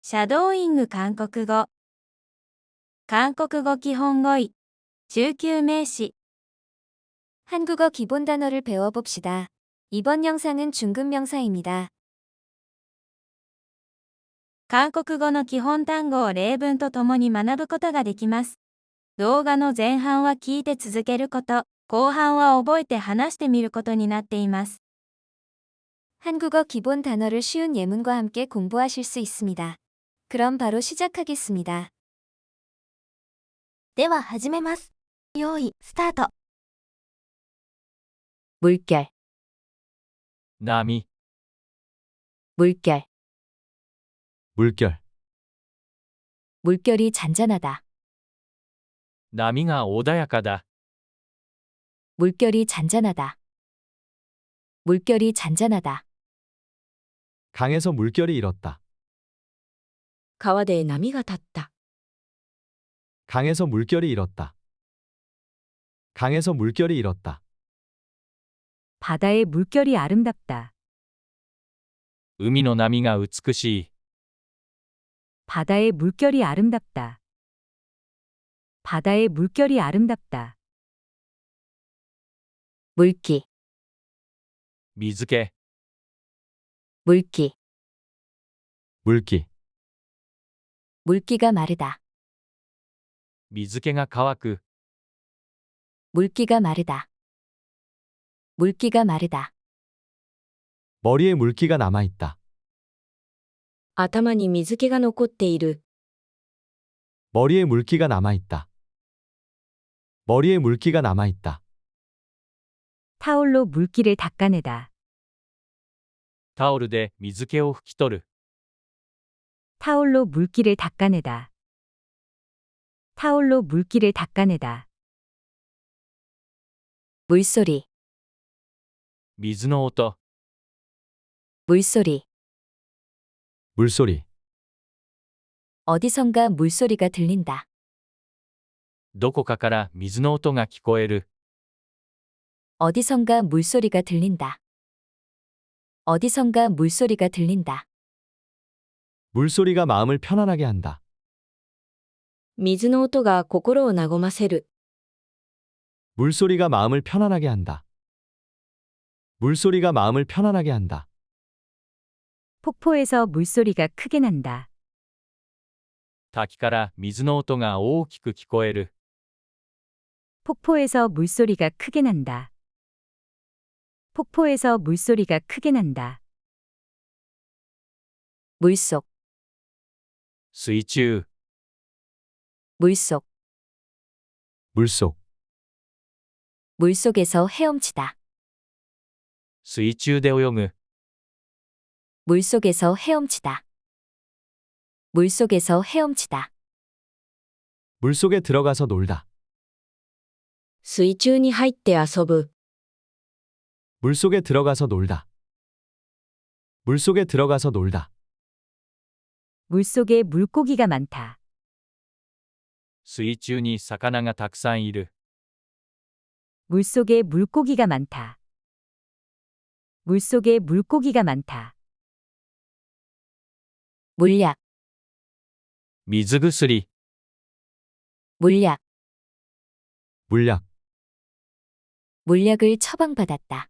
シャドーイング韓国語。韓国語基本語彙。中級名詞。 한국어 기본 단어를 배워봅시다. 이번 영상은 중급 명사입니다. 韓国語の基本単語を例文とともに学ぶことができます。動画の前半は聞いて続けること、後半は覚えて話してみることになっています。 한국어 기본 단어를 쉬운 예문과 함께 공부하실 수 있습니다. 그럼 바로 시작하겠습니다. では始めます。用意、スタート。 물결, 나미, 물결, 물결. 물결이 잔잔하다. 나미가 오다야카다. 물결이 잔잔하다. 물결이 잔잔하다. 강에서 물결이 일었다. 川で波が立った. 강에서 물결이 일었다. 강에서 물결이 일었다. 바다의 물결이 아름답다. 海の波が美しい. 바다의 물결이 아름답다. 바다의 물결이 아름답다. 물기, 水気, 물기, 물기. 물기가 마르다. 水気が乾く. 물기가 마르다. 물기가 마르다. 머리에 물기가 남아있다. 頭に水気が残っている. 머리에 물기가 남아있다. 머리에 물기가 남아있다. 타올로 물기를 닦아내다. タオルで水気を拭き取る. 타올로 물기를 닦아내다. 타올로 물기를 닦아내다. 물소리, 水の音, 물소리. 물소리. 어디선가 물소리가 들린다. どこかから水の音が聞こえる. 어디선가 물소리가 들린다. 어디선가 물소리가 들린다. 물소리가 마음을 편안하게 한다. 水の音が心を和ませる. 물소리가 마음을 편안하게 한다. 물소리가 마음을 편안하게 한다. 폭포에서 물소리가 크게 난다. 滝から水の音が大きく聞こえる. 폭포에서 물소리가 크게 난다. 폭포에서 물소리가 크게 난다. 물속, 水中, 물속. 물속. 물속에서 헤엄치다. 水中で泳ぐ. 물속에서 헤엄치다. 물속에서 헤엄치다. 물속에 들어가서 놀다. 水中に入って遊ぶ. 물속에 들어가서 놀다. 물속에 들어가서 놀다. 물속에 물고기가 많다. 水中に魚がたくさんいる. 물속에 물고기가 많다. 물속에 물고기가 많다. 물약, 水薬, 물약. 물약. 물약을 처방받았다.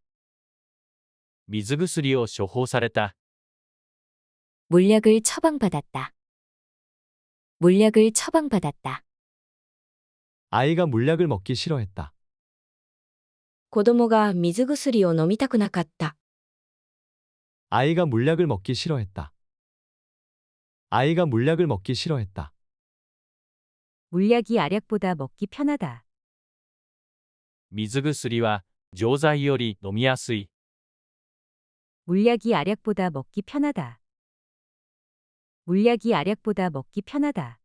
水薬を処方された. 물약을 처방받았다. 물약을 처방받았다. 아이가 물약을 먹기 싫어했다. 子供が水薬を飲みたくなかった. 아이가 물약을 먹기 싫어했다. 아이가 물약을 먹기 싫어했다. 물약이 알약보다 먹기 편하다. 水薬は錠剤より飲みやすい. 물약이 알약보다 먹기 편하다. 물약이 알약보다 먹기 편하다.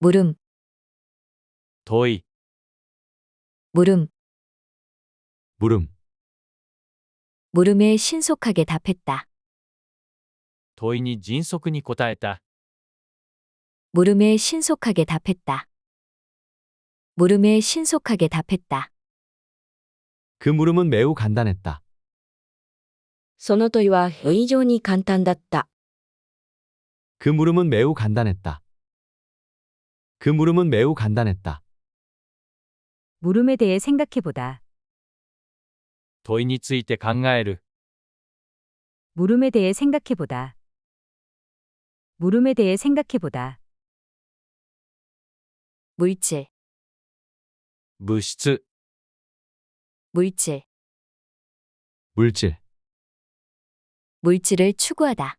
물음, 遠い. 물음. 물음. 물음에 신속하게 답했다. 問いに迅速に答えた. 물음에 신속하게 답했다. 물음에 신속하게 답했다. 그 물음은 매우 간단했다. その問いは非常に簡単だった。그 물음은 매우 간단했다. 그 물음은 매우 간단했다. 물음에 대해 생각해보다. 問いについて考える。 물음에 대해 생각해보다. 물음에 대해 생각해보다. 물질, 物質、 물질, 물질, 물질을 추구하다.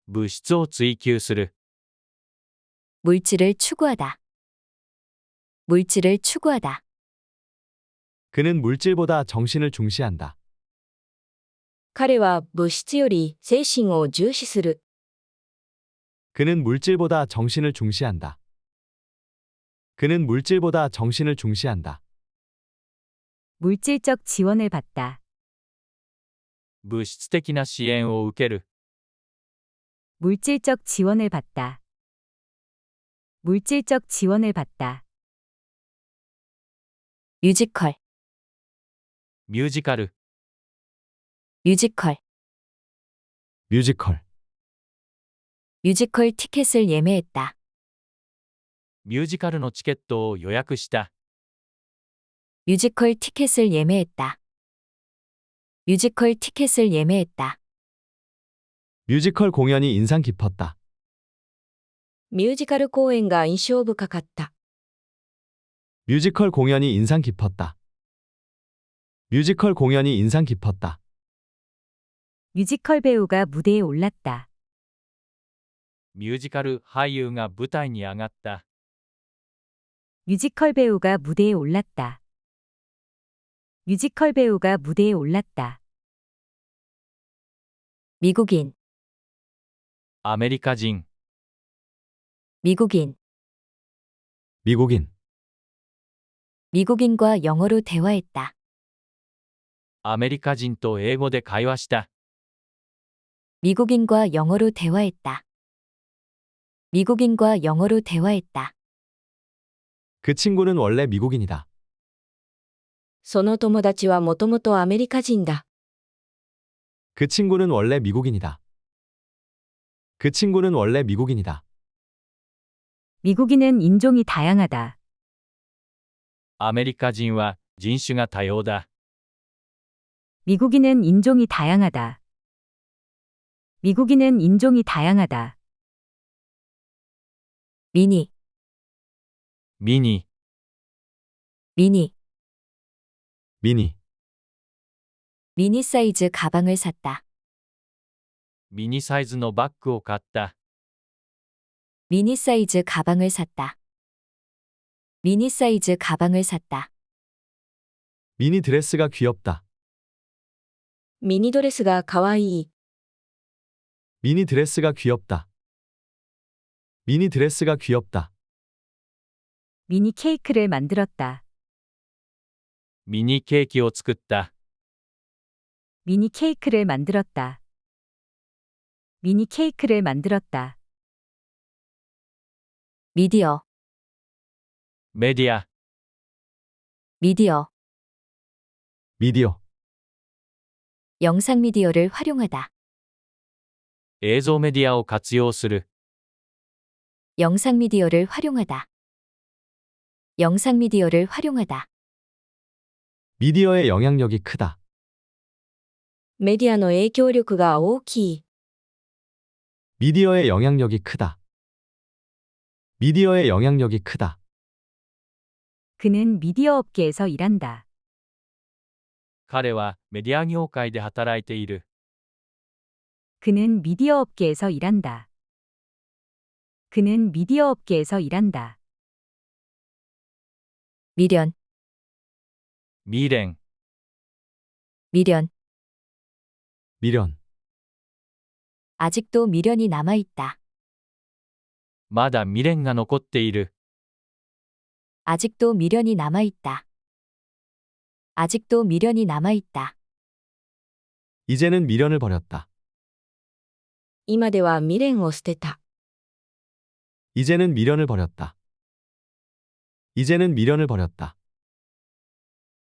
物質を追求する。 물질을 추구하다. 물질을 추구하다. 그는 물질보다 정신을 중시한다. 彼は物質より精神を重視する。 그는 물질보다 정신을 중시한다. 그는 물질보다 정신을 중시한다. 물질적 지원을 받다. 物質的な支援を受ける。 물질적 지원을 받다. 물질적 지원을 받다. 뮤지컬, ミュージカル、 뮤지컬, 뮤지컬, 뮤지컬 티켓을 예매했다. ミュージカルのチケットを予約した。 뮤지컬 티켓을 예매했다. 뮤지컬 티켓을 예매했다. 뮤지컬 공연이 인상 깊었다. ミュージカル公演が印象深かった。 뮤지컬 공연이 인상 깊었다. 뮤지컬 공연이 인상 깊었다. 뮤지컬 배우가 무대에 올랐다. ミュージカル俳優が舞台に上がった。 뮤지컬 배우가 무대에 올랐다. 뮤지컬 배우가 무대에 올랐다. 미국인, アメリカ人、 미국인, 미국인, 미국인과 영어로 대화했다. アメリカ人と英語で会話した。 미국인과 영어로 대화했다. 미국인과 영어로 대화했다. 그 친구는 원래 미국인이다. その友達はもともとアメリカ人だ。 그 친구는 원래 미국인이다. 그 친구는 원래 미국인이다. 미국인은 인종이 다양하다. アメリカ人は人種が多様だ。 미국인은 인종이 다양하다. 미국인은 인종이 다양하다. 미니, ミニ、 미니, 미니, 미니 사이즈 가방을 샀다. ミニサイズのバッグを買った。 미니 사이즈 가방을 샀다. 미니 사이즈 가방을 샀다. 미니 드레스가 귀엽다. ミニドレスがかわいい。 미니 드레스가 귀엽다. 미니 드레스가 귀엽다. 미니 케이크를 만들었다. ミニケーキを作った。 미니 케이크를 만들었다. 미니 케이크를 만들었다. 미디어, メディア、 미디어, 미디어, 영상 미디어를 활용하다. 映像メディアを活用する。 영상 미디어를 활용하다. 영상 미디어를 활용하다. 미디어의 영향력이 크다. メディアの影響力が大きい。 미디어의 영향력이 크다. 미디어의 영향력이 크다. 그는 미디어 업계에서 일한다. 彼はメディア業界で働いている。 그는 미디어 업계에서 일한다. 그는 미디어 업계에서 일한다. 미련, 未練、 미련, 미련, 아직도 미련이 남아있다. まだ未練が残っている。 아직도 미련이 남아있다. 아직도 미련이 남아있다. 이제는 미련을 버렸다. 今では未練を捨てた。 이제는 미련을 버렸다. 이제는 미련을 버렸다.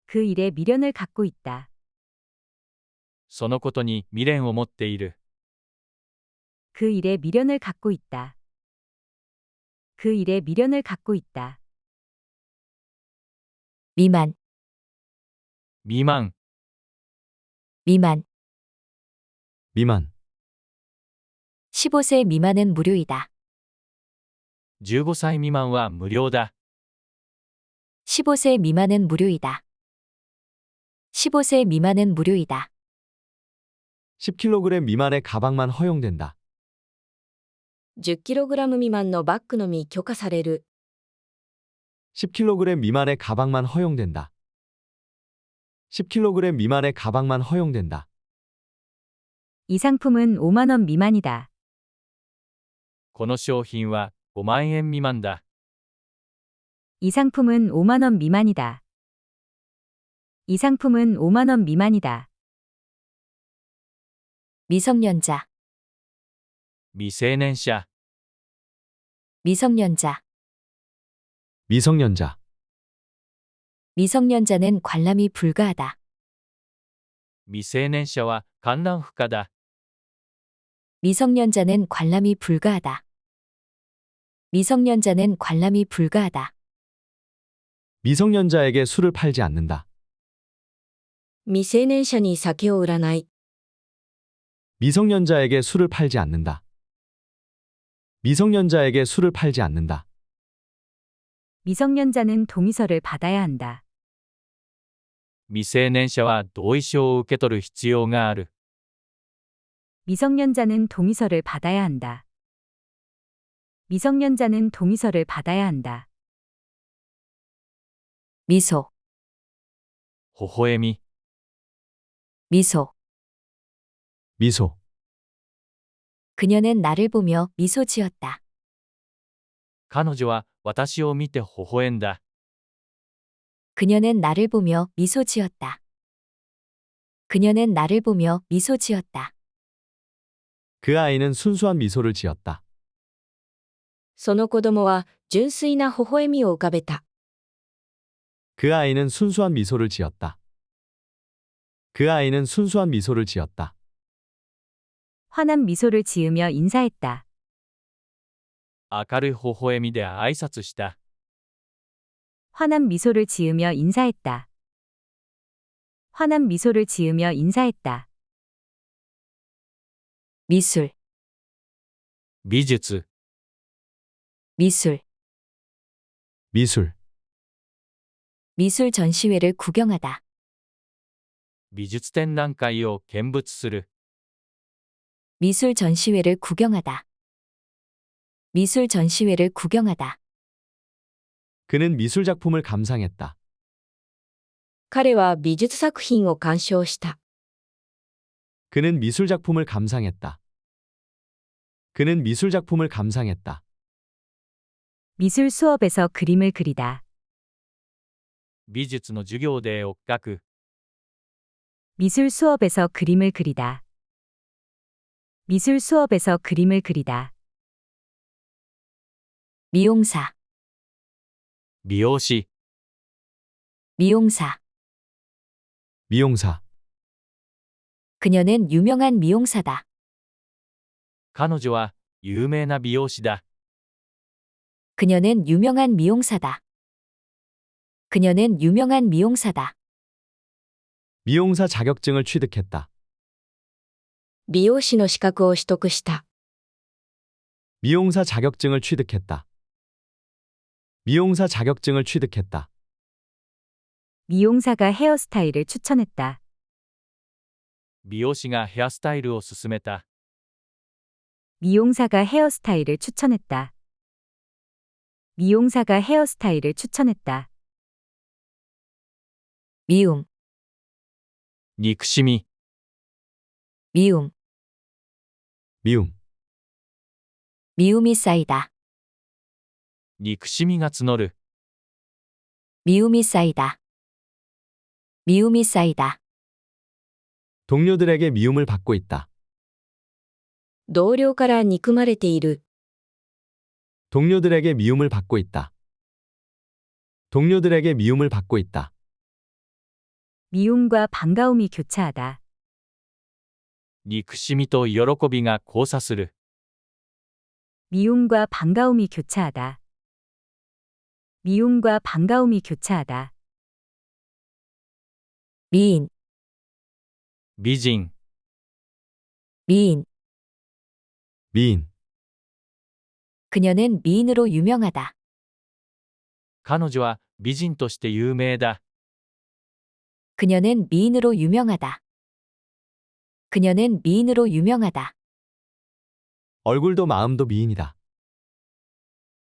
그 일에 미련을 갖고 있다. そのことに未練を持っている。그 일에 미련을 갖고 있다. 그 일에 미련을 갖고 있다. 미만, 未満、 미만. 미만. 15세 미만은 무료이다. 15歳未満は無料だ。 15세 미만은 무료이다. 15세 미만은 무료이다. 10kg 미만의 가방만 허용된다. 10kg 未満のバッグのみ許可される。 10kg 미만의 가방만 허용된다. 10kg 미만의 가방만 허용된다. 이 상품은 5만 원 미만이다. この商品は5万円未満だ。 이 상품은 5만 원 미만이다. 이 상품은 5만 원 미만이다. 미성년자, 未成年者、 미성년자. 미성년자. 미성년자는 관람이 불가하다. 未成年者は観覧不可だ。 미성년자는 관람이 불가하다. 미성년자는 관람이 불가하다. 미성년자에게 술을 팔지 않는다. 未成年者に酒を売らない。 미성년자에게 술을 팔지 않는다. 미성년자에게 술을 팔지 않는다. 미성년자는 동의서를 받아야 한다. 未成年者は同意書を受け取る必要がある。 미성년자는 동의서를 받아야 한다. 미성년자는 동의서를 받아야 한다. 미소, 微笑み、 미소. 미소. 그녀는 나를 보며 미소 지었다. 彼女は私を見て微笑んだ。 그녀는 나를 보며 미소 지었다. 그녀는 나를 보며 미소 지었다. 그 아이는 순수한 미소를 지었다. その子供は純粋な微笑みを浮かべた。 그 아이는 순수한 미소를 지었다. 그 아이는 순수한 미소를 지었다. 환한 미소를 지으며 인사했다. 明るい微笑みで挨拶した。 환한 미소를 지으며 인사했다. 환한 미소를 지으며 인사했다. 미술, 美術、 미술. 미술. 미술 전시회를 구경하다. 美術展覧会を見物する。 미술 전시회를 구경하다. 미술 전시회를 구경하다. 그는 미술 작품을 감상했다. 彼は美術作品を鑑賞した。 그는 미술 작품을 감상했다. 그는 미술 작품을 감상했다. 미술 수업에서 그림을 그리다. 美術の授業で絵を描く。 미술 수업에서 그림을 그리다. 미술 수업에서 그림을 그리다. 미용사, 美容師、 미용사. 미용사. 그녀는 유명한 미용사다. 彼女は有名な美容師だ。 그녀는 유명한 미용사다. 그녀는 유명한 미용사다. 미용사 자격증을 취득했다. 美容師の資格を取得した。 미용사 자격증을 취득했다. 미용사 자격증을 취득했다. 미용사가 헤어스타일을 추천했다. 美容師がヘアスタイルを勧めた。 미용사가 헤어스타일을 추천했다. 미용사가 헤어스타일을 추천했다. 미움, 憎しみ、 미움. 미움. 미움이 쌓이다. 憎しみが募る。 미움이 쌓이다. 미움이 쌓이다. 동료들에게 미움을 받고 있다. 同僚から憎まれている。 동료들에게 미움을 받고 있다. 동료들에게 미움을 받고 있다. 미움과 반가움이 교차하다. 憎しみと喜びが交差する。 미움과 반가움이 교차하다. 미움과 반가움이 교차하다. 미인, 美人、 미인. 미인. 그녀는 미인으로 유명하다. 彼女は美人として有名だ。 그녀는 미인으로 유명하다. 그녀는 미인으로 유명하다. 얼굴도 마음도 미인이다.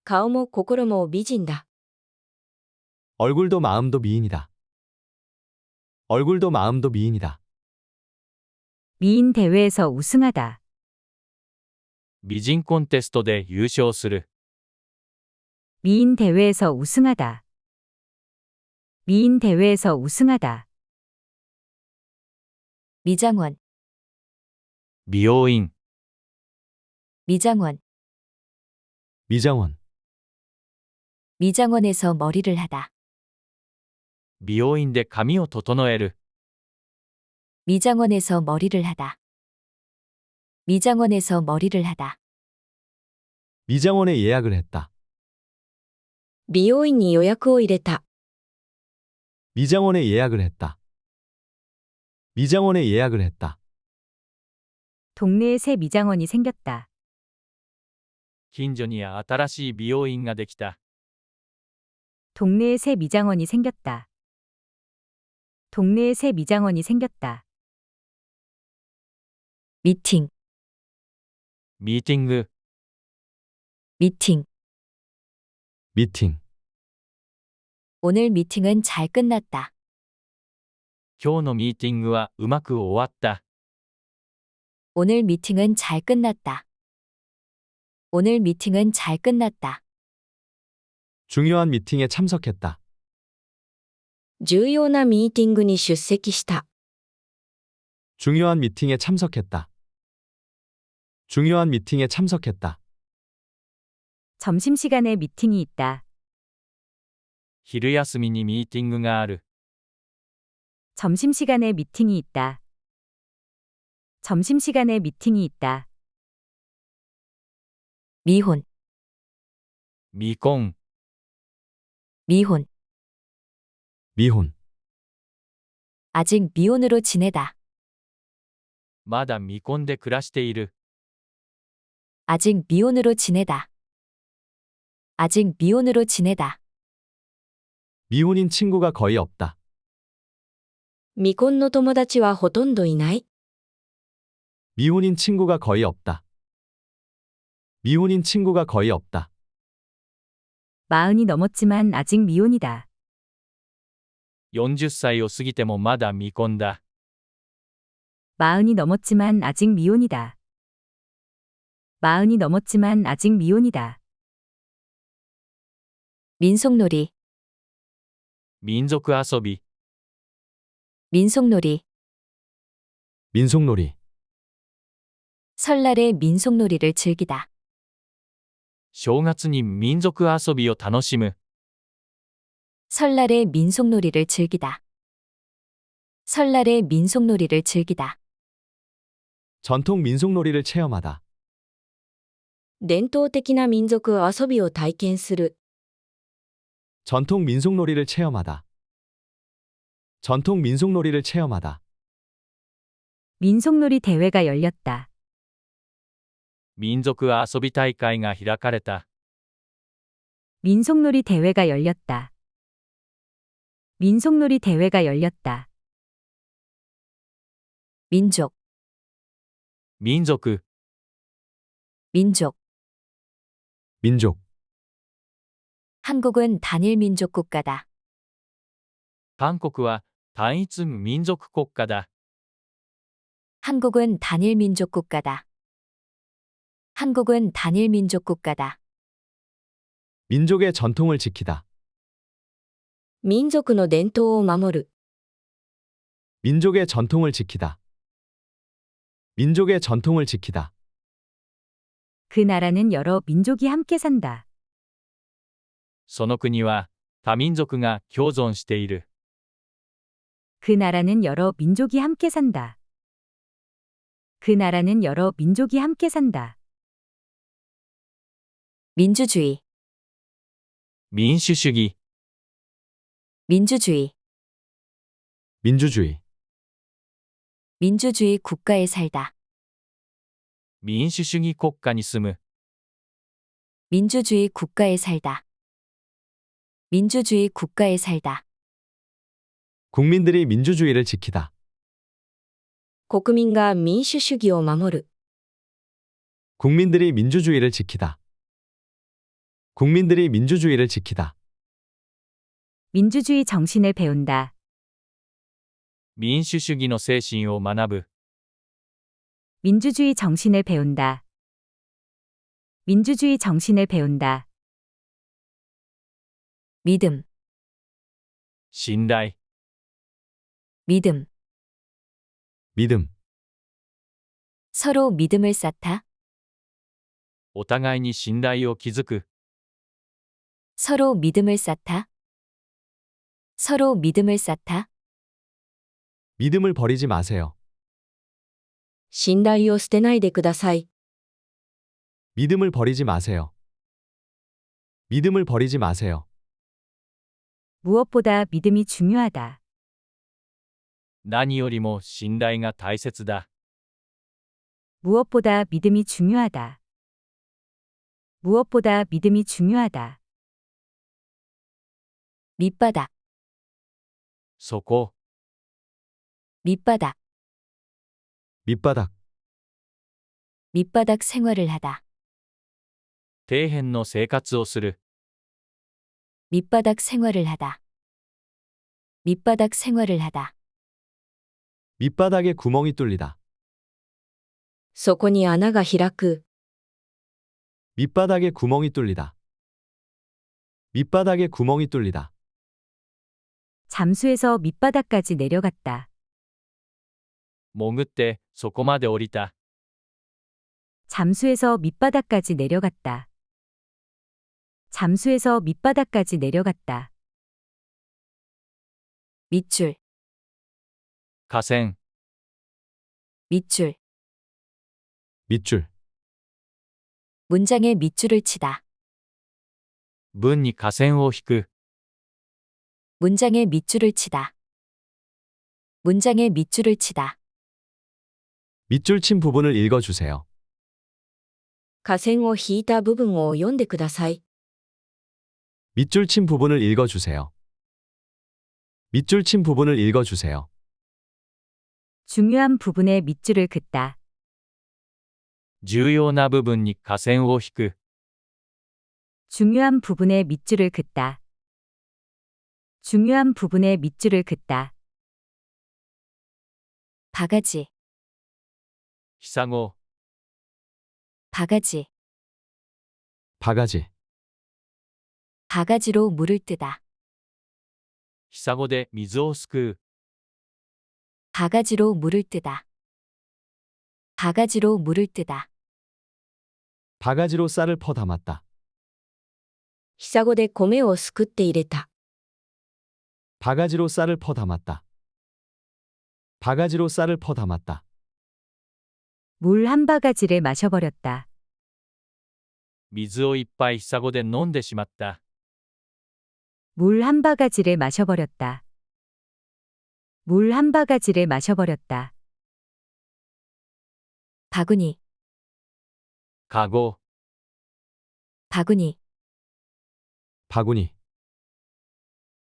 顔も心も美人だ。 얼굴도 마음도 미인이다. 얼굴도 마음도 미인이다. 미인 대회에서 우승하다. 美人コンテストで優勝する。 미인 대회에서 우승하다. 미인 대회에서 우승하다. 미장원, 美容院、 미장원. 미장원. 미장원에서 머리를 하다. 美容院で髪を整える。 미장원에서 머리를 하다. 미장원에서 머리를 하다. 미장원에 예약을 했다. 美容院に予約を入れた。 미장원에 예약을 했다. 미장원에 예약을 했다. 동네에 새 미장원이 생겼다. 近所に新しい美容院ができた。 동네에 새 미장원이 생겼다. 동네에 새 미장원이 생겼다. 미팅, ミーティング、 미팅. 미팅. 오늘 미팅은 잘 끝났다. 今日のミーティングはうまく終わった。 오늘 미팅은 잘 끝났다. 오늘 미팅은 잘 끝났다. 중요한 미팅에 참석했다. 重要なミーティングに出席した。 중요한 미팅에 참석했다. 중요한 미팅에 참석했다. 점심시간에 미팅이 있다. 昼休みにミーティングがある。 점심시간에 미팅이 있다. 점심시간에 미팅이 있다. 미혼, 未婚、 미혼. 미혼. 아직 미혼으로 지내다. まだ未婚で暮らしている。 아직 미혼으로 지내다. 아직 미혼으로 지내다. 미혼인 친구가 거의 없다. 未婚の友達はほとんどいない。 미혼인 친구가 거의 없다. 미혼인 친구가 거의 없다. 40이 넘었지만 아직 미혼이다. 40歳を過ぎてもまだ未婚だ。 40이 넘었지만 아직 미혼이다. 40이 넘었지만 아직 미혼이다. 민속놀이, 民族遊び、 민속놀이. 민속놀이. 설날에 민속놀이를 즐기다. 正月に民族遊びを楽しむ。 설날에 민속놀이를 즐기다. 설날에 민속놀이를 즐기다. 전통 민속놀이를 체험하다. 伝統的な民族遊びを体験する。 전통 민속놀이를 체험하다. 전통 민속놀이를 체험하다. 민속놀이 대회가 열렸다. 民族遊び大会が開かれた。 민속놀이 대회가 열렸다. 민속놀이 대회가 열렸다. 민족, 民族、 민족. 민족. 한국은 단일 민족 국가다. 韓国は単一民族国家だ。 한국은 단일 민족 국가다. 한국은 단일 민족 국가다. 민족의 전통을 지키다. 民族の伝統を守る。 민족의 전통을 지키다. 민족의 전통을 지키다. 그 나라는 여러 민족이 함께 산다. その国は多民族が共存している。 그 나라는 여러 민족이 함께 산다. 그 나라는 여러 민족이 함께 산다. 민주주의, 民主主義、 민주주의, 민주주의, 민주주의 국가에 살다. 民主主義国家に住む、 민주주의 국가에 살다. 민주주의 국가에 살다. 국민들이 민주주의를 지키다. 国民が民主主義を守る。 국민들이 민주주의를 지키다. 국민들이 민주주의를 지키다. 민주주의 정신을 배운다. 民主主義の精神を学ぶ、 민주주의 정신을 배운다. 민주주의 정신을 배운다. 믿음, 信頼、 믿음. 믿음, 서로 믿음을 쌓다. お互いに信頼を築く、 서로 믿음을 쌓다. 서로 믿음을 쌓다. 믿음을 버리지 마세요. 信頼を捨てないでください。 믿음을 버리지 마세요. 믿음을 버리지 마세요. 무엇보다 믿음이 중요하다. 何よりも信頼が大切だ。 무엇보다 믿음이 중요하다. 무엇보다 믿음이 중요하다. 밑바닥, そこ、 밑바닥, 밑바닥, 밑바닥 생활을 하다. 底辺の生活をする、 밑바닥 생활을 하다. 밑바닥 생활을 하다. 밑바닥에 구멍이 뚫리다. そこに穴が開く。 밑바닥에 구멍이 뚫리다. 밑바닥에 구멍이 뚫리다. 잠수해서 밑바닥까지 내려갔다. 潜ってそこまで降りた、 잠수해서 밑바닥까지 내려갔다. 잠수해서 밑바닥까지 내려갔다. 밑줄, 河川、 밑줄. 밑줄, 문장에 밑줄을 치다. 文に河川を引く、 문장에 밑줄을 치다. 문장에 밑줄을 치다. 밑줄 친 부분을 읽어주세요. 河川を引いた部分を読んでください。 밑줄 친 부분을 읽어주세요. 밑줄 친 부분을 읽어주세요. 중요한 부분에 밑줄을 긋다. 重要な部分に河川を引く、 중요한 부분에 밑줄을 긋다. 중요한 부분에 밑줄을 긋다. 바가지, ひご、 바가지. 바가지, 바가지로 물을 뜨다. ひごで水をすくう、 바가지로 물을 뜨다. 바가지로 물을 뜨다. 바가지로 쌀을 퍼 담았다. ひさごで米をすくって入れた。 바가지로 쌀을 퍼 담았다. 바가지로 쌀을 퍼 담았다. 물 한 바가지를 마셔버렸다. 水をいっぱいひごで飲んでしまった、 물 한 바가지를 마셔버렸다. 물 한 바가지를 마셔버렸다. 바구니, かご、 바구니. 바구니,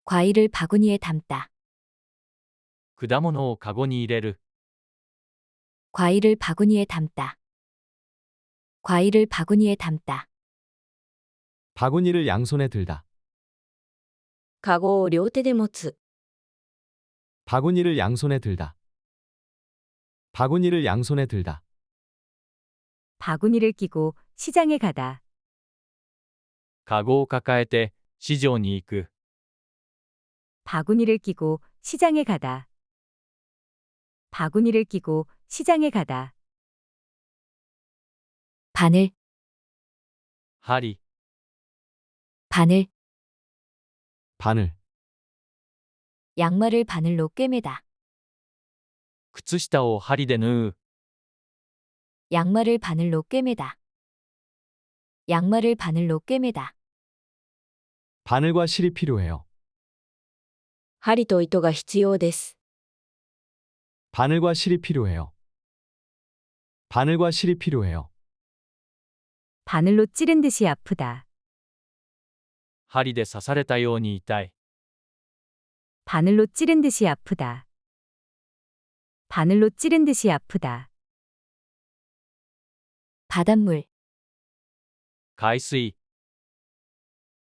과일을 바구니에 담다. 果物をかごに入れる、 과일을 바구니에 담다. 과일을 바구니에 담다. 바구니를 양손에 들다. かごを両手で持つ。 바구니를 양손에 들다. 바구니를 양손에 들다. 바구니를 끼고 시장에 가다. かごを抱えて市場に行く、 바구니를 끼고 시장에 가다. 바구니를 끼고 시장에 가다. 바늘, 針、 바늘. 바늘, 양말을 바늘로 꿰매다. 靴下を針で縫う、 양말을 바늘로 꿰매다. 양말을 바늘로 꿰매다. 바늘과 실이 필요해요. 針と糸が必要です。 바늘과 실이 필요해요. 바늘과 실이 필요해요. 바늘로 찌른 듯이 아프다. 針で刺されたように痛い。 바늘로 찌른 듯이 아프다. 바늘로 찌른 듯이 아프다. 바닷물, 海水、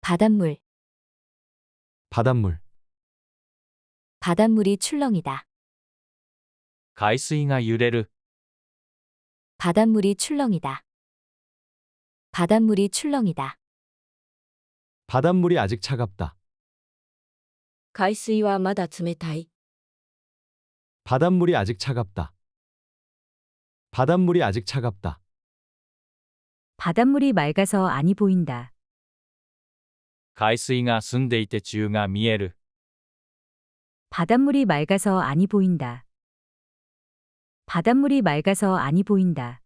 바닷물, 바닷물. 바닷물이 출렁이다. 海水が揺れる。 바닷물이 출렁이다. 바닷물이 출렁이다. 바닷물이 아직 차갑다. 海水はまだ冷たい。 바닷물이 아직 차갑다. 바닷물이 아직 차갑다. 바닷물이 맑아서 안이 보인다. 海水が澄んでいて中が見える。 바닷물이 맑아서 안이 보인다. 바닷물이 맑아서 안이 보인다.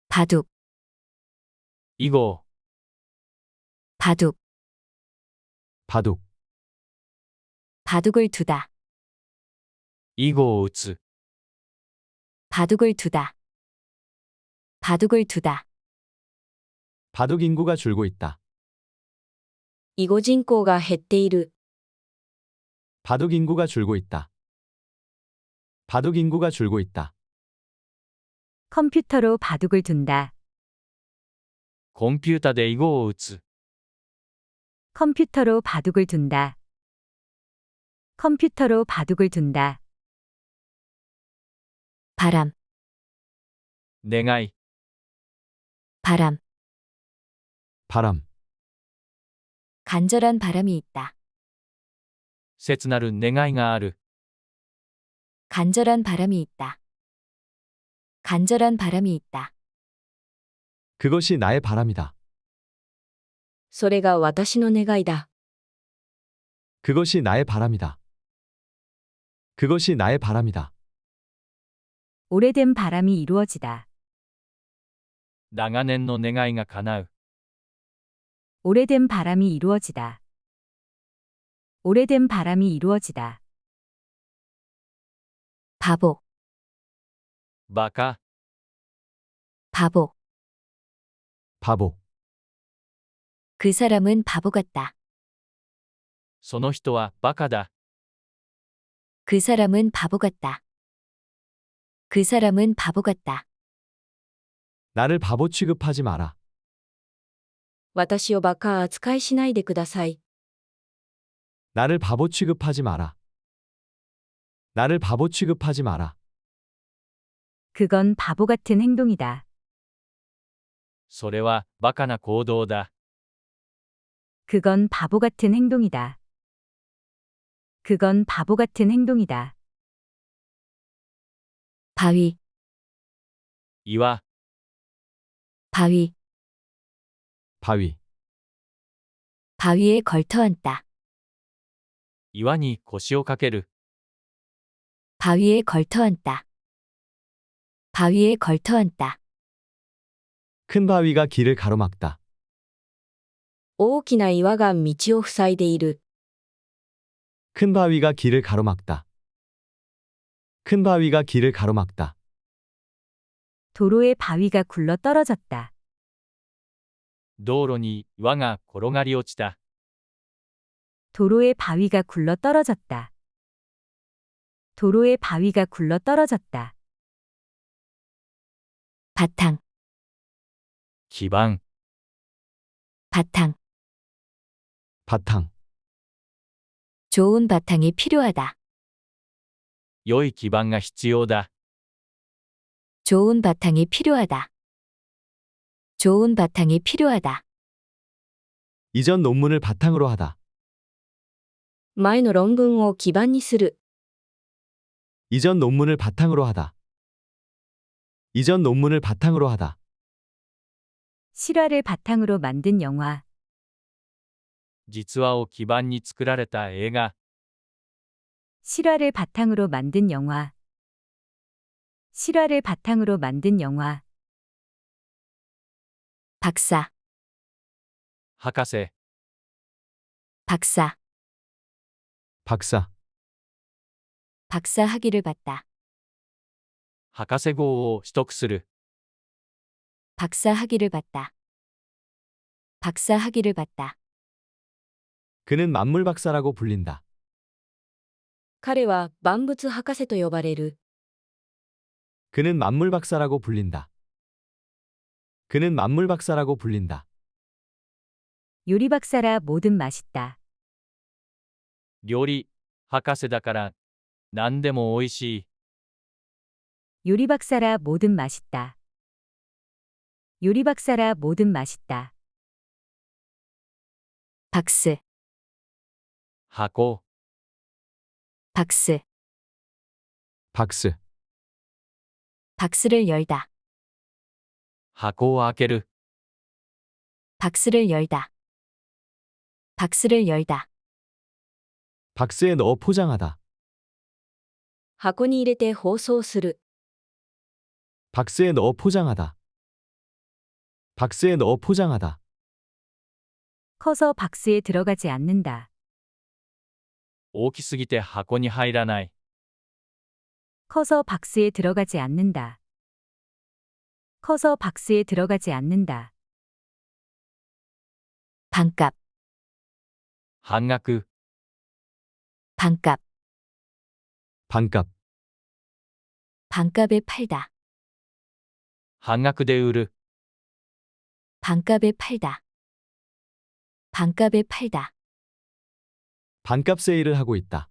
바둑, 囲碁、 바둑, 바둑. 바둑을 두다. 囲碁を打つ。 바둑을 두다. 바둑을 두다. 바둑 인구가 줄고 있다. 囲碁人口が減っている。 바둑 인구가 줄고 있다. 바둑 인구가 줄고 있다. 컴퓨터로 바둑을 둔다. コンピュータで囲碁を打つ。 컴퓨터로 바둑을 둔다. 컴퓨터로 바둑을 둔다. 바람, 願い、 바람, 바람. 간절한 바람이 있다. 切なる願いがある。 간절한 바람이 있다. 간절한 바람이 있다. 그것이 나의 바람이다. それが私の願いだ。 그것이 나의 바람이다. 그것이 나의 바람이다. 오래된 바람이 이루어지다. 長年の願いが叶う。 오래된 바람이 이루어지다. 오래된 바람이 이루어지다. 바보, バカ、 바보. 바보. 그 사람은 바보 같다. その人はバカだ。 그 사람은 바보 같다. 그 사람은 바보 같다. 나를 바보 취급하지 마라. 私をバカ扱いしないでください。 나를 바보 취급하지 마라. 나를 바보 취급하지 마라. 그건 바보 같은 행동이다. それはバカな行動だ。 그건 바보 같은 행동이다. 그건 바보 같은 행동이다. 바위, 岩、 바위, 바위. 바위에 걸터앉다. 岩に腰をかける。 바위에 걸터앉다. 바위에 걸터앉다. 큰 바위가 길을 가로막다. 大きな岩が道を塞いでいる。 큰 바위가 길을 가로막다. 큰 바위가 길을 가로막다. 도로에 바위가 굴러 떨어졌다. 道路に岩が転がり落ちた。 도로에 바위가 굴러 떨어졌다. 도로에 바위가 굴러 떨어졌다. 바탕, 基盤、 바탕. 바탕. 좋은 바탕이 필요하다. 良い基盤が必要だ。 좋은 바탕이 필요하다. 좋은 바탕이 필요하다. 이전 논문을 바탕으로 하다. 前の論文を基盤にする。 이전 논문을 바탕으로 하다. 이전 논문을 바탕으로 하다. 실화를 바탕으로 만든 영화. 実話を基盤に作られた映画。 실화를 바탕으로 만든 영화. 실화를 바탕으로 만든 영화. 박사, 博士、 박사, 박사, 박사 학위를 받다. 博士号を取得する。 박사 학위를 받다. 박사 학위를 받다. 그는 만물 박사라고 불린다. 彼は万物博士と呼ばれる。 그는 만물 박사라고 불린다. 그는 만물 박사라고 불린다. 요리 박사라 뭐든 맛있다. 料理博士だから何でも美味しい。 요리 박사라 뭐든 맛있다. 요리 박사라 뭐든 맛있다. 박스, 箱、 박스, 박스, 박스를 열다. 箱を開ける。 박스를 열다. 박스를 열다. 박스에 넣어 포장하다. 箱に入れて包装する。 박스에 넣어 포장하다. 박스에 넣어 포장하다. 커서 박스에 들어가지 않는다. 大きすぎて箱に入らない。 커서 박스에 들어가지 않는다. 커서 박스에 들어가지 않는다. 반값, 半額、 반값, 반값, 반값에 팔다. 半額で売る。 반값에 팔다. 반값에 팔다. 반값 세일을 하고 있다.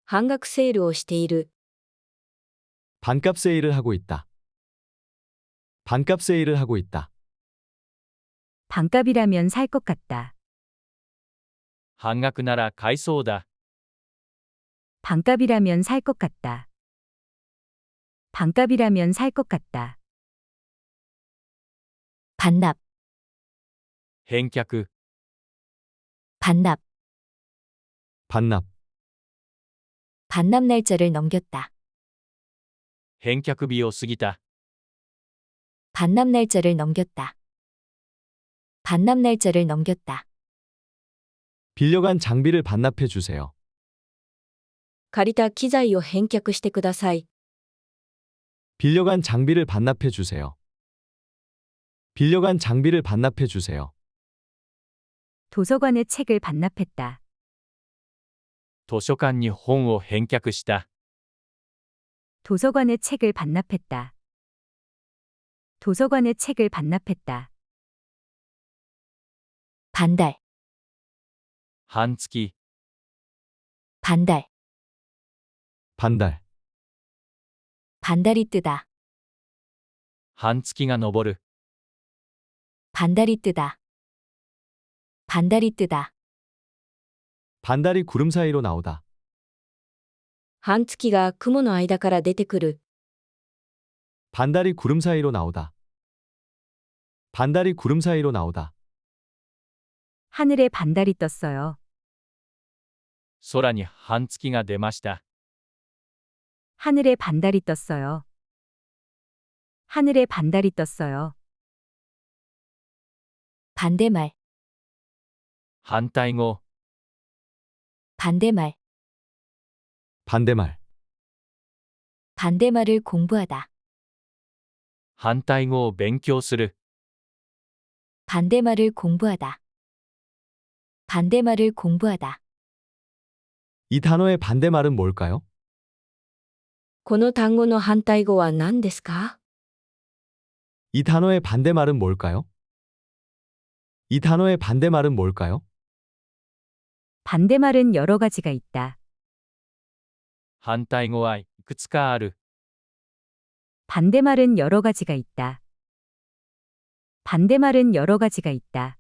半額セールをしている。 반값 세일을 하고 있다. 반값 세일을 하고 있다. 반값이라면 살 것 같다. 半額なら買いそうだ。 반값이라면 살 것 같다. 반값이라면 살 것 같다. 반납, 返却、 반납, 반납, 반납 날짜를 넘겼다. 返却日を過ぎた。 반납 날짜를 넘겼다. 반납 날짜를 넘겼다. 빌려간 장비를 반납해 주세요. 借りた機材を返却してください。 빌려간 장비를 반납해 주세요. 빌려간 장비를 반납해 주세요. 도서관에 책을 반납했다. 図書館に本を返却した。 도서관에 책을 반납했다. 도서관에 책을 반납했다. 반달, 半月、 반달, 반달, 반달이 뜨다. 半月が昇る。 반달이 뜨다. 반달이 뜨다. 반달이 구름 사이로 나오다. 半月が雲の間から出てくる。 반달이 구름 사이로 나오다. 반달이 구름 사이로 나오다. 하늘에 반달이 떴어요. 空に半月が出ました。 하늘에 반달이 떴어요. 하늘에 반달이 떴어요. 반대말, 反対語、 반대말, 반대말, 반대말을 공부하다. 反対語を勉強する。 반대말을 공부하다. 반대말을 공부하다. 이 단어의 반대말은 뭘까요? この単語の反対語は何ですか？ 이 단어의 반대말은 뭘까요? 이 단어의 반대말은 뭘까요? 반대말은 여러 가지가 있다. 反対語はいくつかある。 반대말은 여러 가지가 있다. 반대말은 여러 가지가 있다.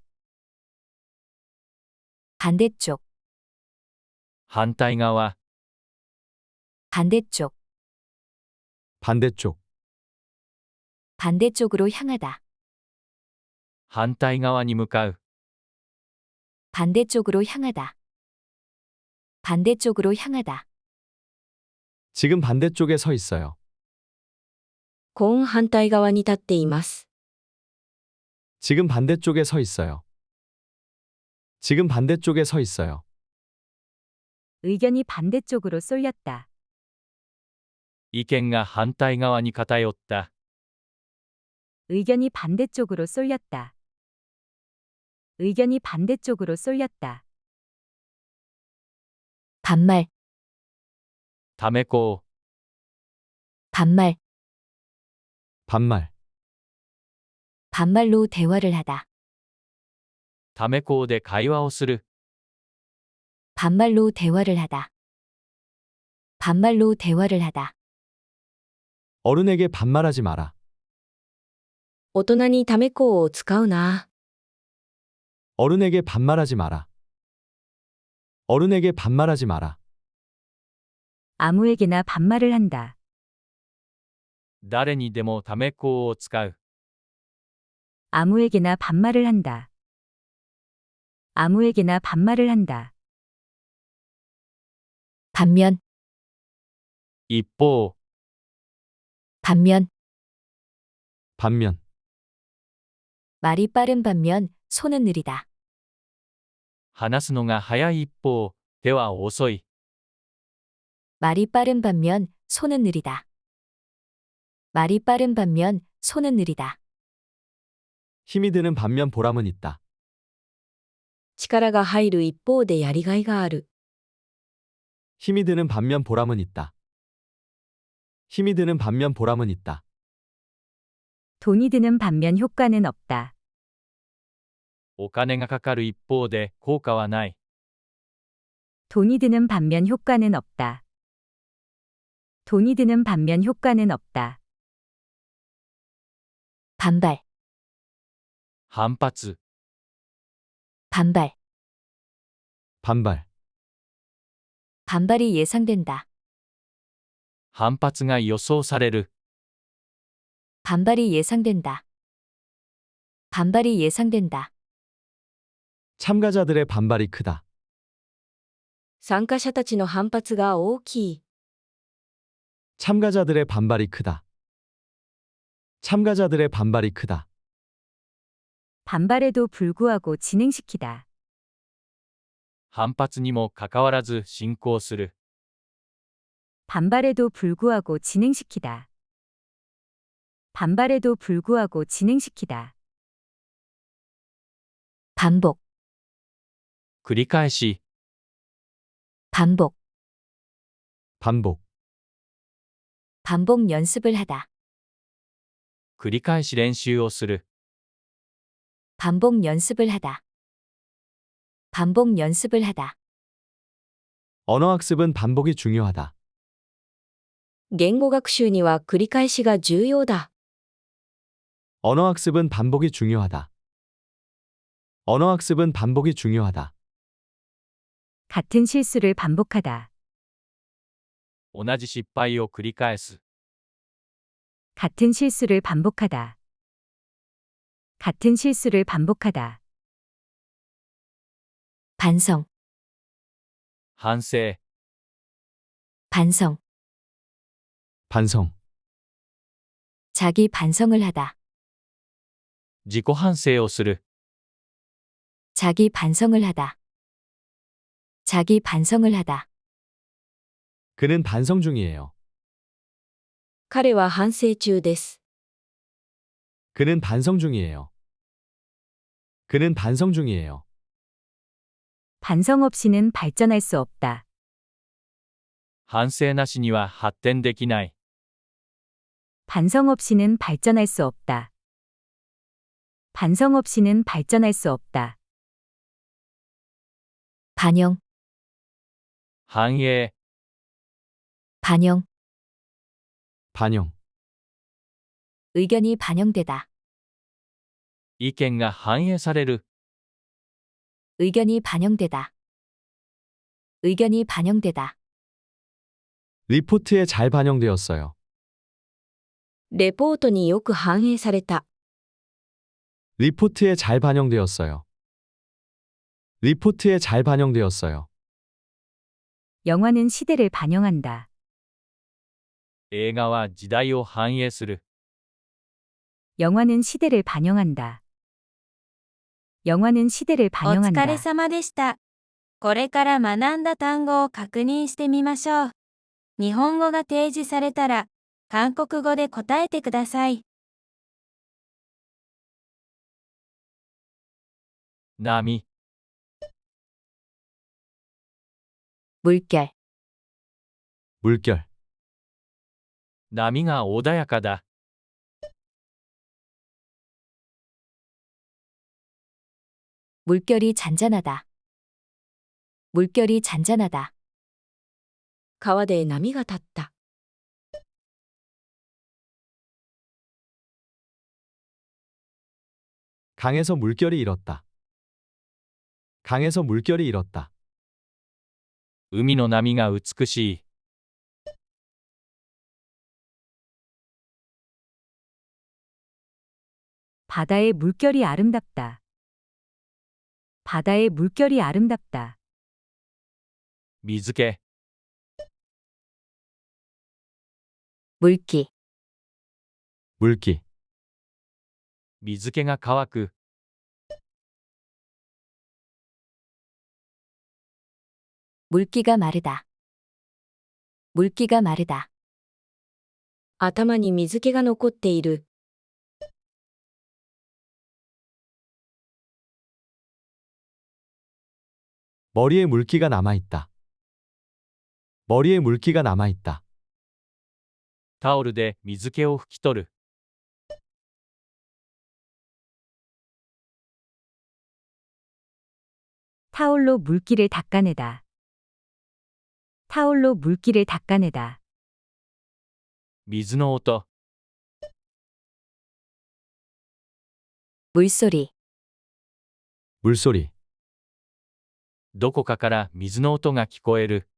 반대쪽, 反対側、 반대쪽, 반대쪽, 반대쪽으로 향하다. 反対側に向かう。 반대쪽으로 향하다. 반대쪽으로 향하다. 지금 반대쪽에 서 있어요. 今反対側に立っています。 지금 반대쪽에 서 있어요. 지금 반대쪽에 서 있어요. 의견이 반대쪽으로 쏠렸다. 意見が反対側に偏った。 의견이 반대쪽으로 쏠렸다. 의견이 반대쪽으로 쏠렸다. 반말, ためこを、 반말, 반말. 반말로 대화를 하다. ためこをで会話をする。 반말로 대화를 하다. 반말로 대화를 하다. 어른에게 반말하지 마라. 大人にためこを使うな。 어른에게 반말하지 마라. 어른에게 반말하지 마라. 아무에게나 반말을 한다. 誰にでもためこを使う。 아무에게나 반말을 한다. 아무에게나 반말을 한다. 반면, 一方、 반면, 반면. 말이 빠른 반면 손은 느리다. 話すのが早い一方、手は遅い。 말이 빠른 반면 손은 느리다. 말이 빠른 반면 손은 느리다. 힘이 드는 반면 보람은 있다. 力が入る一方でやりがいがある。 힘이 드는 반면 보람은 있다. 힘이 드는 반면 보람은 있다. 돈이 드는 반면 효과는 없다. お金がかかる一方で効果はない。 돈이 드는 반면 효과는 없다. 돈이 드는 반면 효과는 없다. 반발, 反発、 반발, 반발. 반발이 예상된다. 反発が予想される。 반발이 예상된다. 반발이 예상된다. 참가자들의 반발이 크다. 参加者たちの反発が大きい。 참가자들의 반발이 크다. 참가자들의 반발이 크다. 반발에도 불구하고 진행시키다. 反発にもかかわらず進行する。 반발에도 불구하고 진행시키다. 반발에도 불구하고 진행시키다. 반복, 繰り返し、 반복, 반복. 반복 연습을 하다. 繰り返し練習をする。 반복 연습을 하다. 반복 연습을 하다. 언어학습은 반복이 중요하다. 言語学習には繰り返しが重要だ。 언어학습은 반복이 중요하다. 언어학습은 반복이 중요하다. 같은 실수를 반복하다. 同じ失敗を繰り返す。 같은 실수를 반복하다. 같은 실수를 반복하다. 반성, 反省、 반성, 반성. 자기 반성을 하다. 自己反省をする。 자기 반성을 하다. 자기 반성을 하다. 그는 반성 중이에요. 彼は反省中です。 그는 반성 중이에요. 그는 반성 중이에요. 반성 없이는 발전할 수 없다. 反省なしには発展できない。 반성 없이는 발전할 수 없다. 반성 없이는 발전할 수 없다. 반영, 反映、 반영, 반영. 의견이 반영되다. 意見が反映される。 의견이 반영되다. 의견이 반영되다. 리포트에 잘 반영되었어요. レポートによく反映された。 리포트에 잘 반영되었어요. 리포트에 잘 반영되었어요. 영화는 시대를 반영한다. 映画は時代を反映する。 영화는 시대를 반영한다. 영화는 시대를 お 반영한다. 疲れ様でした。これから学んだ単語を確認してみましょう。日本語が提示されたら、韓国語で答えてください。波、 물결, 물결, 波が穏やかだ。 물결이 잔잔하다. 물결이 잔잔하다. 川で波が立った。 강에서 물결이 일었다. 강에서 물결이 일었다. 海の波が美しい。 바다의 물결이 아름답다. 바다의 물결이 아름답다. 水気、 물기, 물기, 水気が乾く。 물기가 마르다. 물기가 마르다. 頭に水気が残っている。 머리에 물기가 남아있다. 머리에 물기가 남아있다. タオルで水気を拭き取る。 타올로 물기를 닦아내다. 타올로 물기를 닦아내다. 水の音、 물소리, 물소리, どこかから水の音が聞こえる。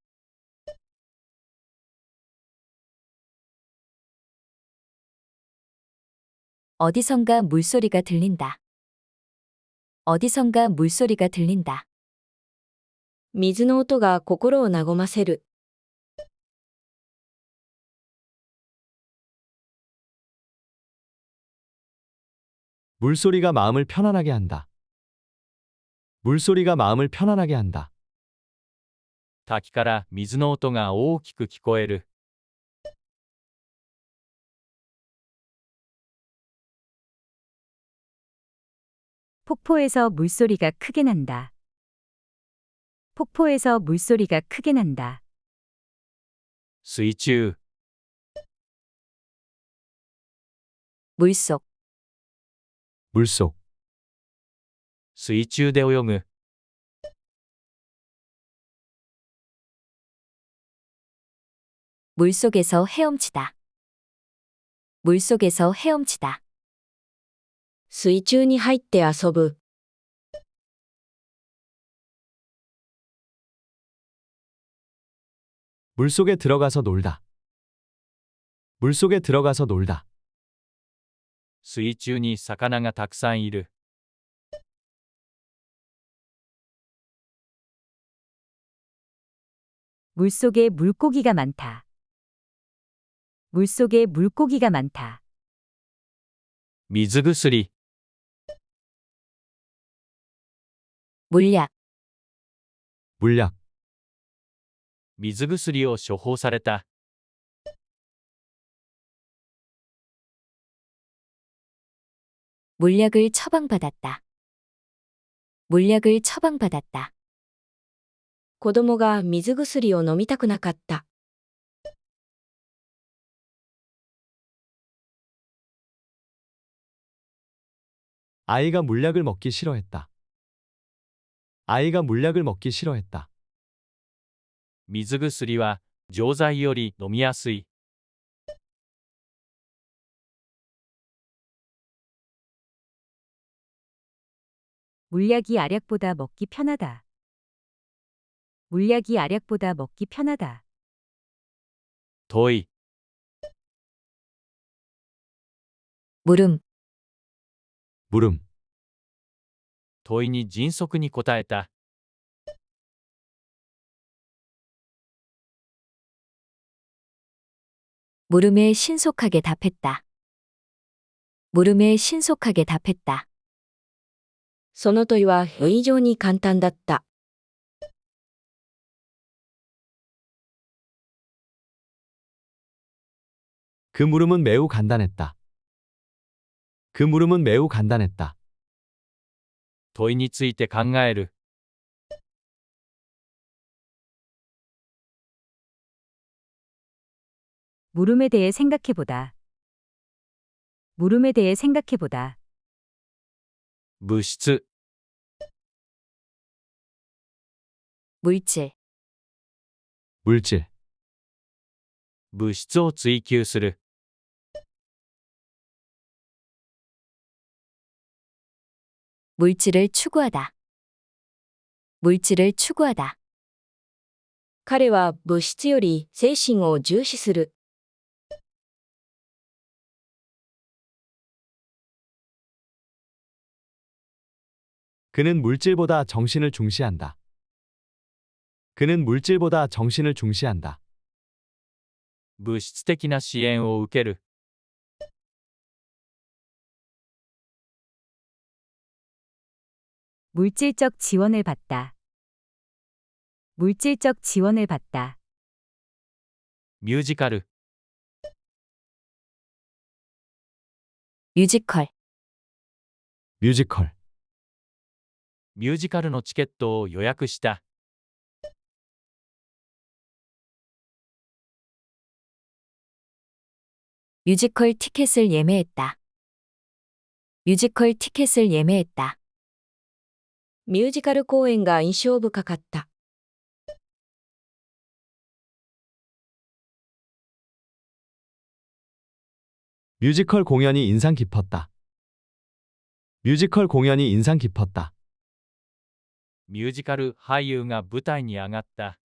어디선가 물소리가 들린다. 어디선가 물소리가 들린다. 水の音が心を和ませる。 물소리가 마음을 편안하게 한다. 물소리가 마음을 편안하게 한다. 滝から水の音が大きく聞こえる。 폭포에서 물소리가 크게 난다. 폭포에서 물소리가 크게 난다. 水中、 물속, 물속, 水中で泳ぐ。 물속에서 헤엄치다. 물속에서 헤엄치다. 水中に入って遊ぶ。 물속에 들어가서 놀다. 물속에 들어가서 놀다. 水中に魚がたくさんいる。 물속에 물고기가 많다. 물속에 물고기가 많다. 水薬、 물약, 물약, 水薬を処方された。 물약을 처방받았다. 물약을 처방받았다. 子供が水薬を飲みたくなかった。 아이가 물약을 먹기 싫어했다. 아이가 물약을 먹기 싫어했다. 水薬は錠剤より飲みやすい。 물약이 알약보다 먹기 편하다. 물약이 알약보다 먹기 편하다. 遠い、 물음, 물음, 問いに迅速に答えた。 물음에 신속하게 답했다. 물음에 신속하게 답했다. その問いは非常に簡単だった。 그 물음은 매우 간단했다. 그 물음은 매우 간단했다. 問いについて考える。 물음에 대해 생각해보다. 물음에 대해 생각해보다. 物質、 물질, 물질, 物質を追求する。 물질을 추구하다. 물질을 추구하다. 彼は物質より精神を重視する。 그는 물질보다 정신을 중시한다. 그는 물질보다 정신을 중시한다. 物質的な支援を受ける。 물질적 지원을 받다. 물질적 지원을 받다. ミュージカル、 뮤지컬, 뮤지컬, ミュージカルのチケットを予約した。 뮤지컬 티켓을 예매했다. 뮤지컬 티켓을 예매했다. ミュージカル公演が印象深かった。 뮤지컬 공연이 인상 깊었다. 뮤지컬 공연이 인상 깊었다. ミュージカル俳優が舞台に上がった。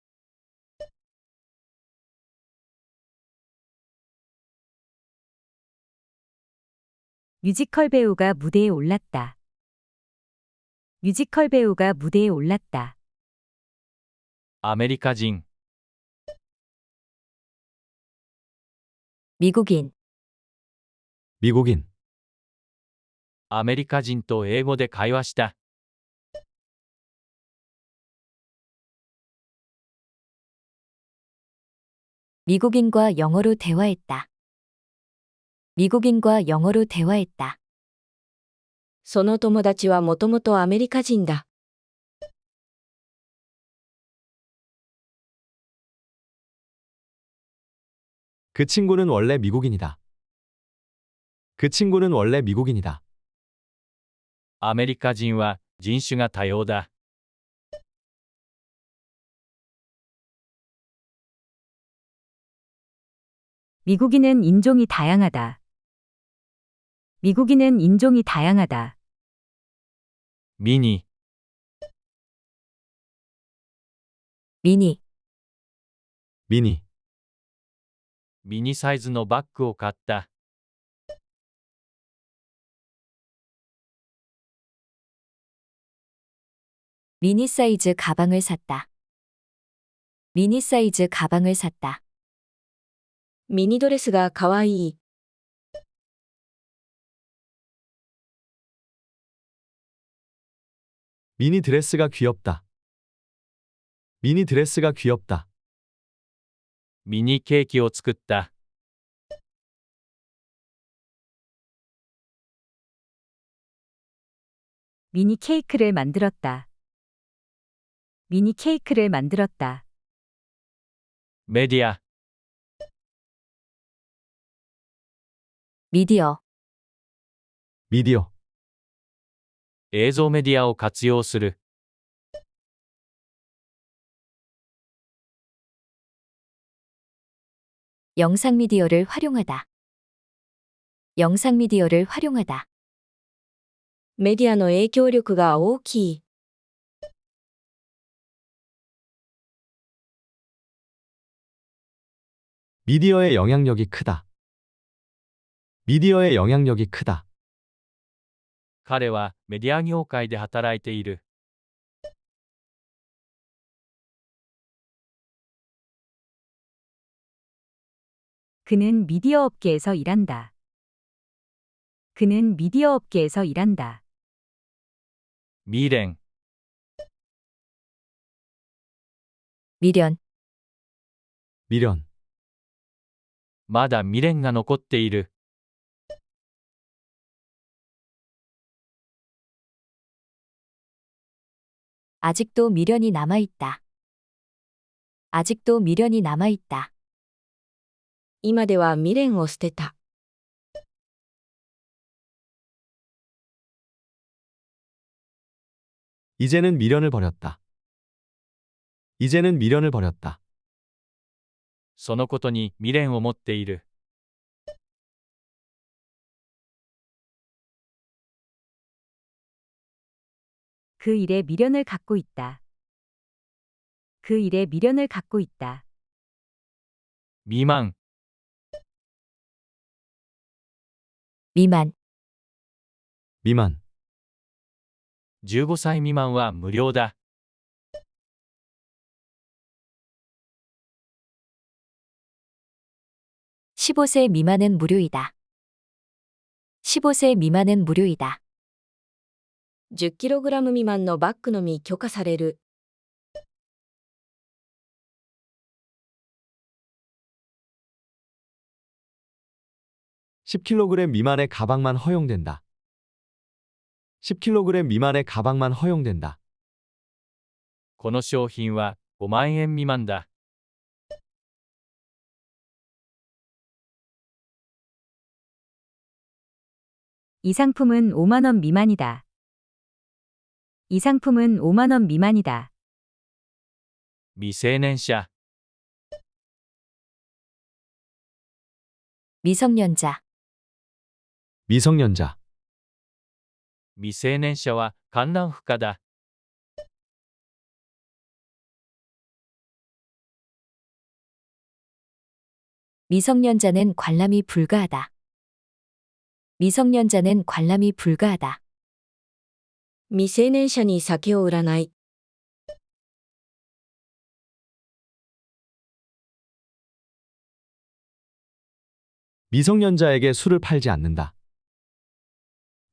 뮤지컬 배우가 무대에 올랐다. 뮤지컬 배우가 무대에 올랐다. アメリカ人、 미국인, 미국인, アメリカ人と英語で会話した。 미국인과 영어로 대화했다. 미국인과 영어로 대화했다. その友達はもともとアメリカ人だ。 그 친구는 원래 미국인이다. 그 친구는 원래 미국인이다. アメリカ人は人種が多様だ。 미국인은 인종이 다양하다. 미국인은 인종이 다양하다. ミニ、 미니, 미니, ミニサイズのバッグを買った。 미니 사이즈 가방을 샀다. 미니 사이즈 가방을 샀다. ミニドレスがかわいい。 미니 드레스가 귀엽다. 미니 드레스가 귀엽다. ミニケーキを作った。 미니 케이크를 만들었다. 미니 케이크를 만들었다. メディア、 미디어, 미디어, 映像メディアを活用する。 영상 미디어를 활용하다. 영상 미디어를 활용하다. メディアの影響力が大きい。 미디어의 영향력이 크다. 미디어의 영향력이 크다. 彼はメディア業界で働いている。 그는 미디어 업계에서 일한다. 그는 미디어 업계에서 일한다. 未練、 미련, 미련. まだ未練が残っている。 아직도 미련이 남아있다. 아직도 미련이 남아있다. 今では未練を捨てた。 이제는 미련을 버렸다. 이제는 미련을 버렸다. そのことに未練を持っている。 그 일에 미련을 갖고 있다. 그 일에 미련을 갖고 있다. 未満、 미만, 미만. 15歳未満は無料だ。 15세 미만은 무료이다. 15세 미만은 무료이다. 10kg 未満のバッグのみ許可される。 10kg 미만의 가방만 허용된다. 10kg 미만의 가방만 허용된다. この商品は5万円未満だ。 이 상품은 5만 원 미만이다. 이 상품은 5만 원 미만이다. 未成年者、 미성년자, 미성년자. 未成年者は観覧不可だ。 미성년자는 관람이 불가하다. 미성년자는 관람이 불가하다. 未成年者に酒を売らない。 미성년자에게 술을 팔지 않는다.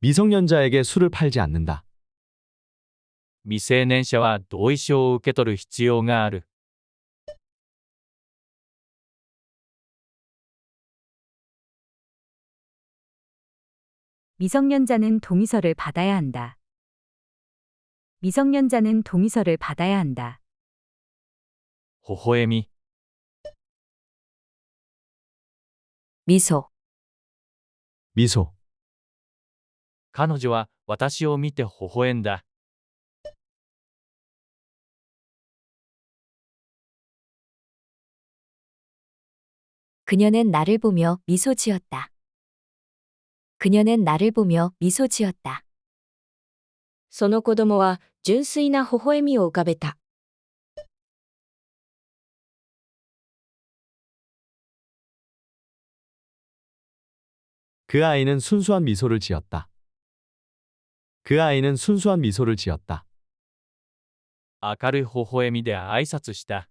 미성년자에게 술을 팔지 않는다. 未成年者は同意書を受け取る必要がある。 미성년자는 동의서를 받아야 한다. 미성년자는 동의서를 받아야 한다. 微笑み、 미소, 미소. 彼女は私を見て微笑んだ。 그녀는 나를 보며 미소 지었다. 그녀는 나를 보며 미소 지었다. その子供は純粋な微笑みを浮かべた。 그 아이는 순수한 미소를 지었다. 그 아이는 순수한 미소를 지었다. 明るい微笑みで挨拶した。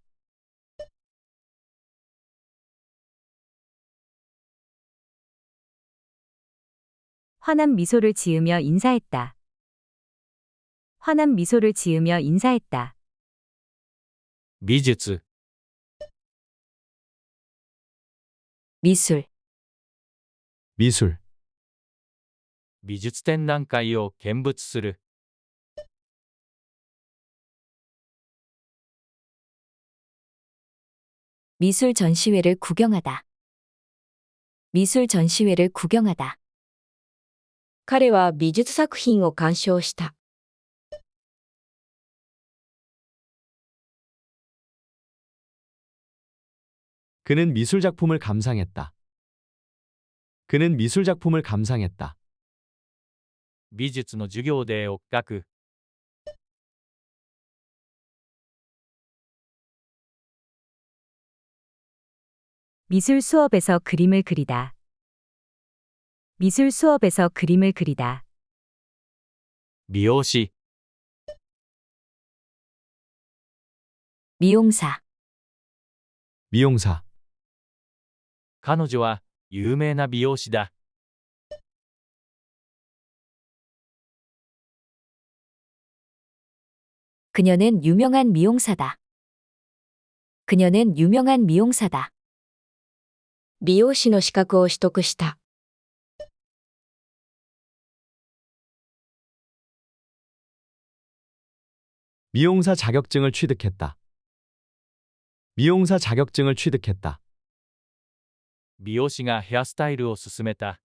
환한 미소를 지으며 인사했다. 환한 미소를 지으며 인사했다. 美術、 미술, 미술. 美術展覧会を見物する。 미술 전시회를 구경하다. 미술 전시회를 구경하다. 彼は美術作品を鑑賞した。 그는 미술 작품을 감상했다. 그는 미술 작품을 감상했다. 美術の授業で絵を描く。 미술 수업에서 그림을 그리다. 미술 수업에서 그림을 그리다. 美容師、 미용사, 미용사. 彼女は有名な美容師だ。 그녀는 유명한 미용사다. 그녀는 유명한 미용사다. 美容師の資格を取得した。 미용사 자격증을 취득했다. 미용사 자격증을 취득했다. 美容師がヘアスタイルを勧めた。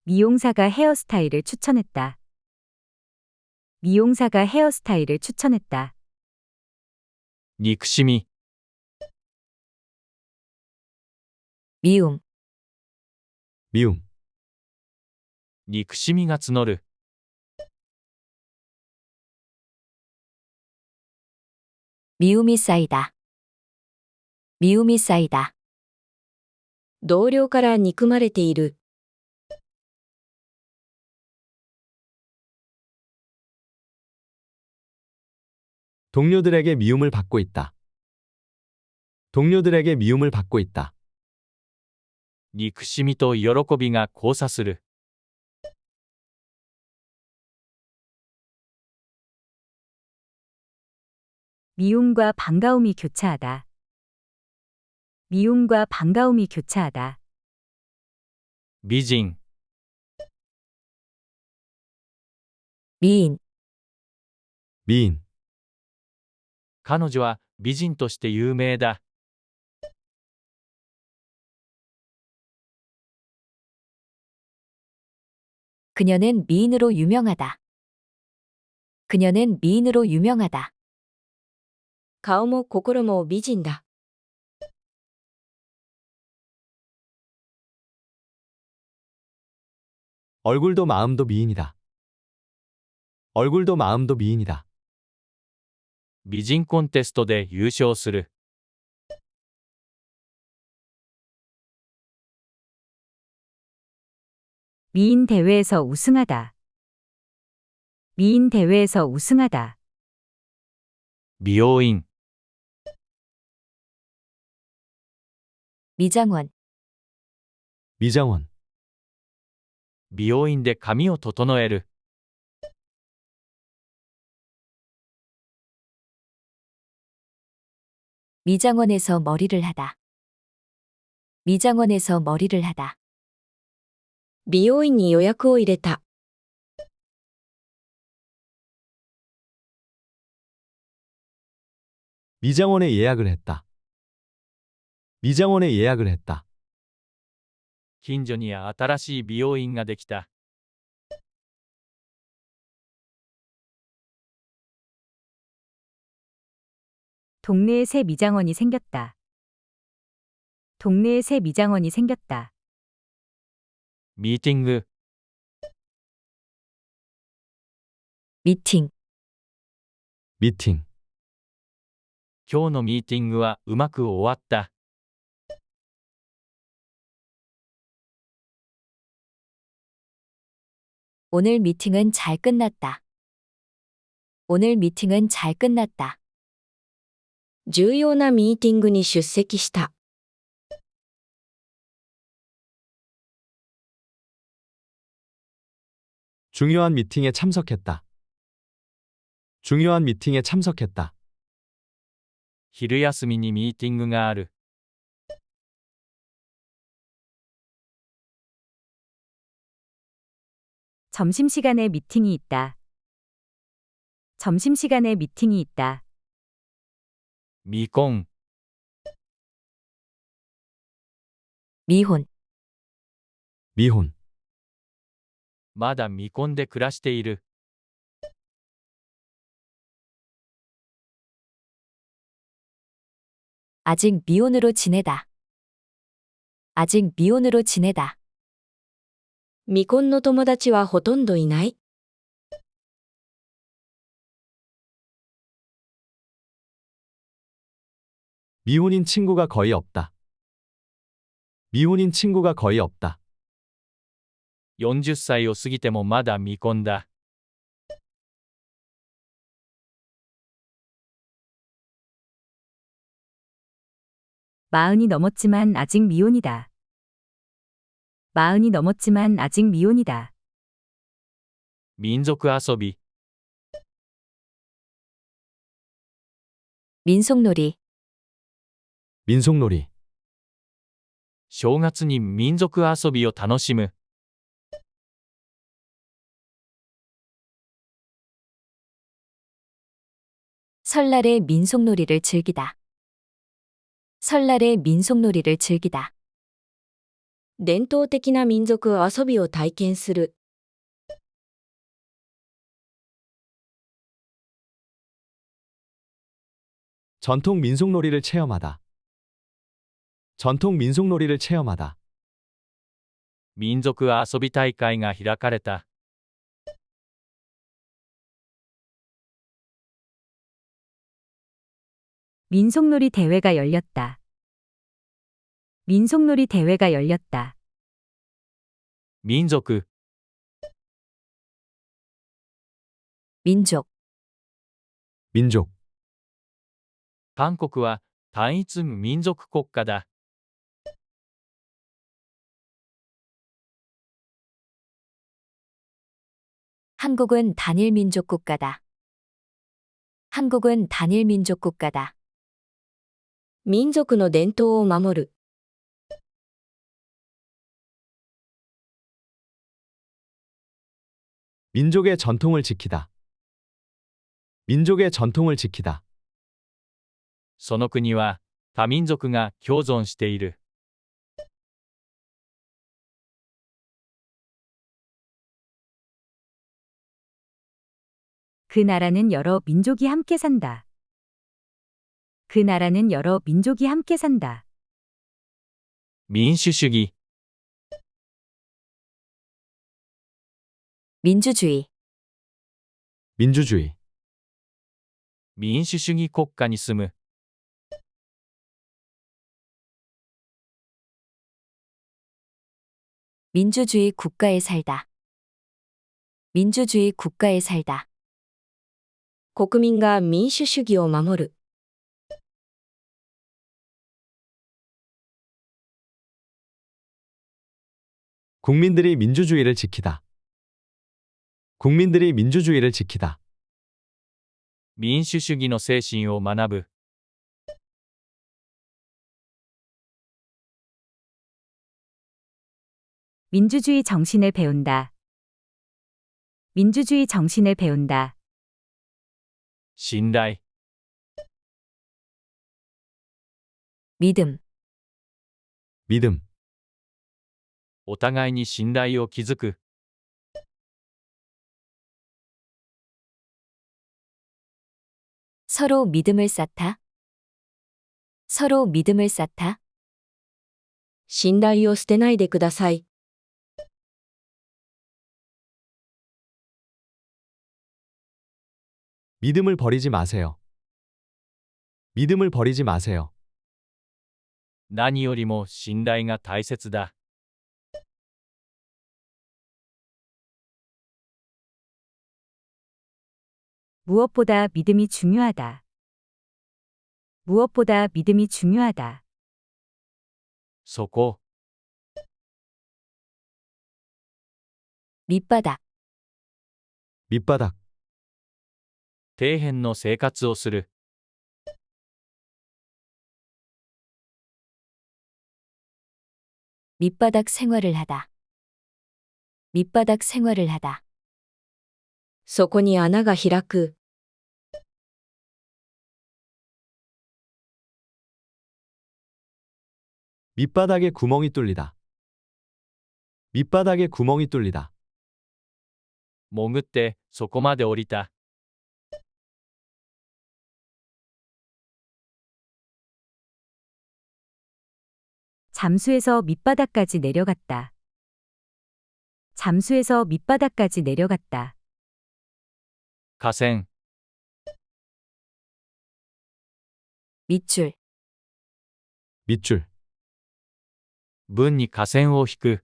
미용사가 헤어스타일을 추천했다. 미용사가 헤어스타일을 추천했다. 憎しみ、 미움, 미움, 憎しみが募る。 미움이 쌓이다. 미움이 쌓이다. 同僚から憎まれている。 동료들에게 미움을 받고 있다. 동료들에게 미움을 받고 있다. 憎しみと喜びが交差する。 미움과 반가움이 교차하다. 미움과 반가움이 교차하다. 美人、 미인, 미인, 彼女は美人として有名だ。 그녀는 미인으로 유명하다. 그녀는 미인으로 유명하다. 顔も心も美人だ。 얼굴도 마음도 미인이다. 얼굴도 마음도 미인이다. 美人コンテストで優勝する。 미인 대회에서 우승하다. 미인 대회에서 우승하다. 美容院、 미장원, 미장원, 美容院で髪を整える。 미장원에서 머리를 하다. 미장원에서 머리를 하다. 美容院に予約を入れた。 미장원에 예약을 했다. 미장원에 예약을 했다. 近所に新しい美容院ができた。 동네에 새 미장원이 생겼다. 동네에 새 미장원이 생겼다. ミーティング、 미팅, 미팅, 今日のミーティングはうまく終わった。 오늘 미팅은 잘 끝났다. 오늘 미팅은 잘 끝났다. 重要なミーティングに出席した。 중요한 미팅에 참석했다. 중요한 미팅에 참석했다. 昼休みにミーティングがある。 점심시간에 미팅이 있다. 점심시간에 미팅이 있다. 未婚、 미혼, 미혼, まだ未婚で暮らしている。 아직 미혼으로 지내다. 아직 미혼으로 지내다. 未婚の友達はほとんどいない。 미혼인 친구가 거의 없다. 미혼인 친구가 거의 없다. 40歳を過ぎてもまだ未婚だ。 40이 넘었지만 아직 미혼이다. 40이 넘었지만 아직 미혼이다. 民族遊び、 민속놀이, 민속놀이, 正月に民族遊びを楽しむ。 설날에 민속놀이를 즐기다. 설날에 민속놀이를 즐기다. 伝統的な民族遊びを体験する。 전통 민속놀이를 체험하다. 전통 민속놀이를 체험하다. 民族遊び大会が開かれた。 민속놀이 대회가 열렸다. 민속놀이 대회가 열렸다. 民族、 민족, 민족, 韓国は単一民族国家だ。 한국은 단일 민족 국가다. 한국은 단일 민족 국가다. 民族の伝統を守る。 민족의 전통을 지키다. 민족의 전통을 지키다. その国は多民族が共存している。 그 나라는 여러 민족이 함께 산다. 그 나라는 여러 민족이 함께 산다. 民主主義、 민주주의, 민주주의, 民主主義国家に住む。 민주주의 국가에 살다. 민주주의 국가에 살다. 国民が民主主義を守る。 국민들이 민주주의를 지키다. 국민들이 민주주의를 지키다. 民主主義の精神を学ぶ。 민주주의 정신을 배운다. 민주주의 정신을 배운다. 信頼、 믿음, 믿음, お互いに信頼を築く。 서로 믿음을 쌓다. 서로 믿음을 쌓다. 信頼を捨てないでください。 믿음을 버리지 마세요. 믿음을 버리지 마세요. 何よりも信頼が大切だ。 무엇보다 믿음이 중요하다. 무엇보다 믿음이 중요하다. そこ、 밑바닥, 밑바닥, 底辺の生活をする。 밑바닥 생활을 하다. 밑바닥 생활을 하다. そこに穴が開く。 밑바닥에 구멍이 뚫리다. 밑바닥에 구멍이 뚫리다. 潜ってそこまで降りた。 잠수해서 밑바닥까지 내려갔다. 잠수해서 밑바닥까지 내려갔다. 河川、 밑줄, 밑줄, 文に河川を引く。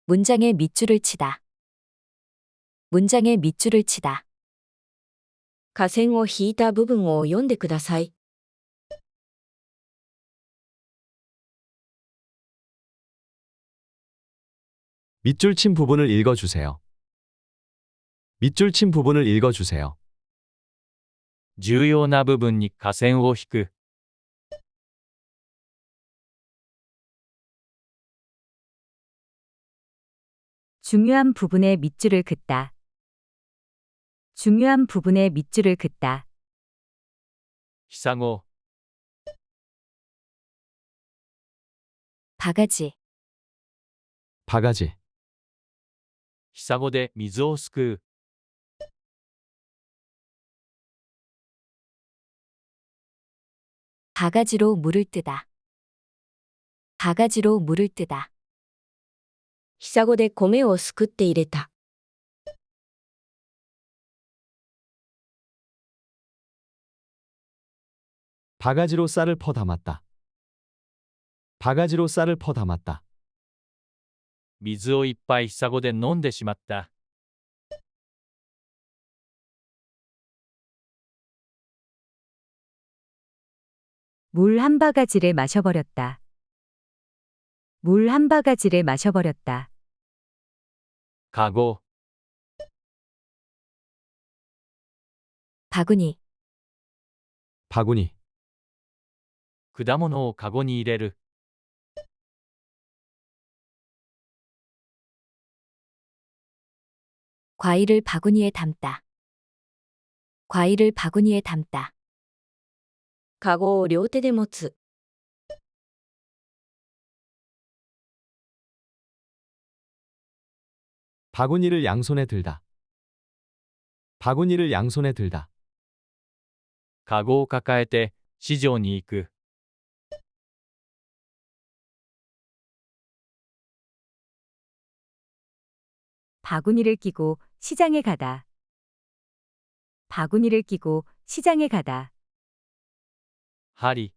문장에 밑줄을 치다. 문장에 밑줄을 치다. 下線を引いた部分を読んでください。 밑줄 친 부분을 읽어주세요. 밑줄 친 부분을 읽어주세요. 重要な部分に下線を引く。 중요한 부분에 밑줄을 긋다. 중요한 부분에 밑줄을 긋다. 膝語、 바가지, 바가지, 膝語で水をすくう。 바가지로 물을 뜨다. 바가지로 물을 뜨다. ひごで米をすくって入れた。 바가지로 쌀을 퍼 담았다. 바가지로 쌀을 퍼 담았다. 水をいっぱい膝語で飲んでしまった。 물 한 바가지를 마셔버렸다. 물 한 바가지를 마셔버렸다. かご、 바구니, 바구니, 果物をかごに入れる。 과일을 바구니에 담다. 과일을 바구니에 담다. かごを両手で持つ。 바구니를 양손에 들다. 바구니를 양손에 들다. かごを抱えて市場に行く。 바구니를 끼고 시장에 가다. 바구니를 끼고 시장에 가다. 針、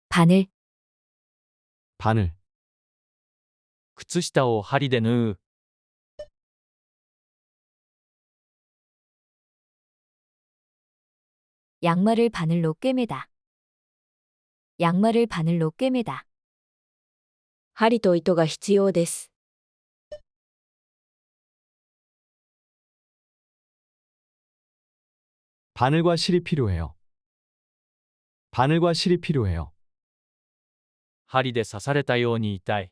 바늘, 바늘, 靴下を針で縫う。 양말을 바늘로 꿰매다. 양말을 바늘로 꿰매다. 針と糸が必要です。 바늘과 실이 필요해요. 바늘과 실이 필요해요. 針で刺されたように痛い。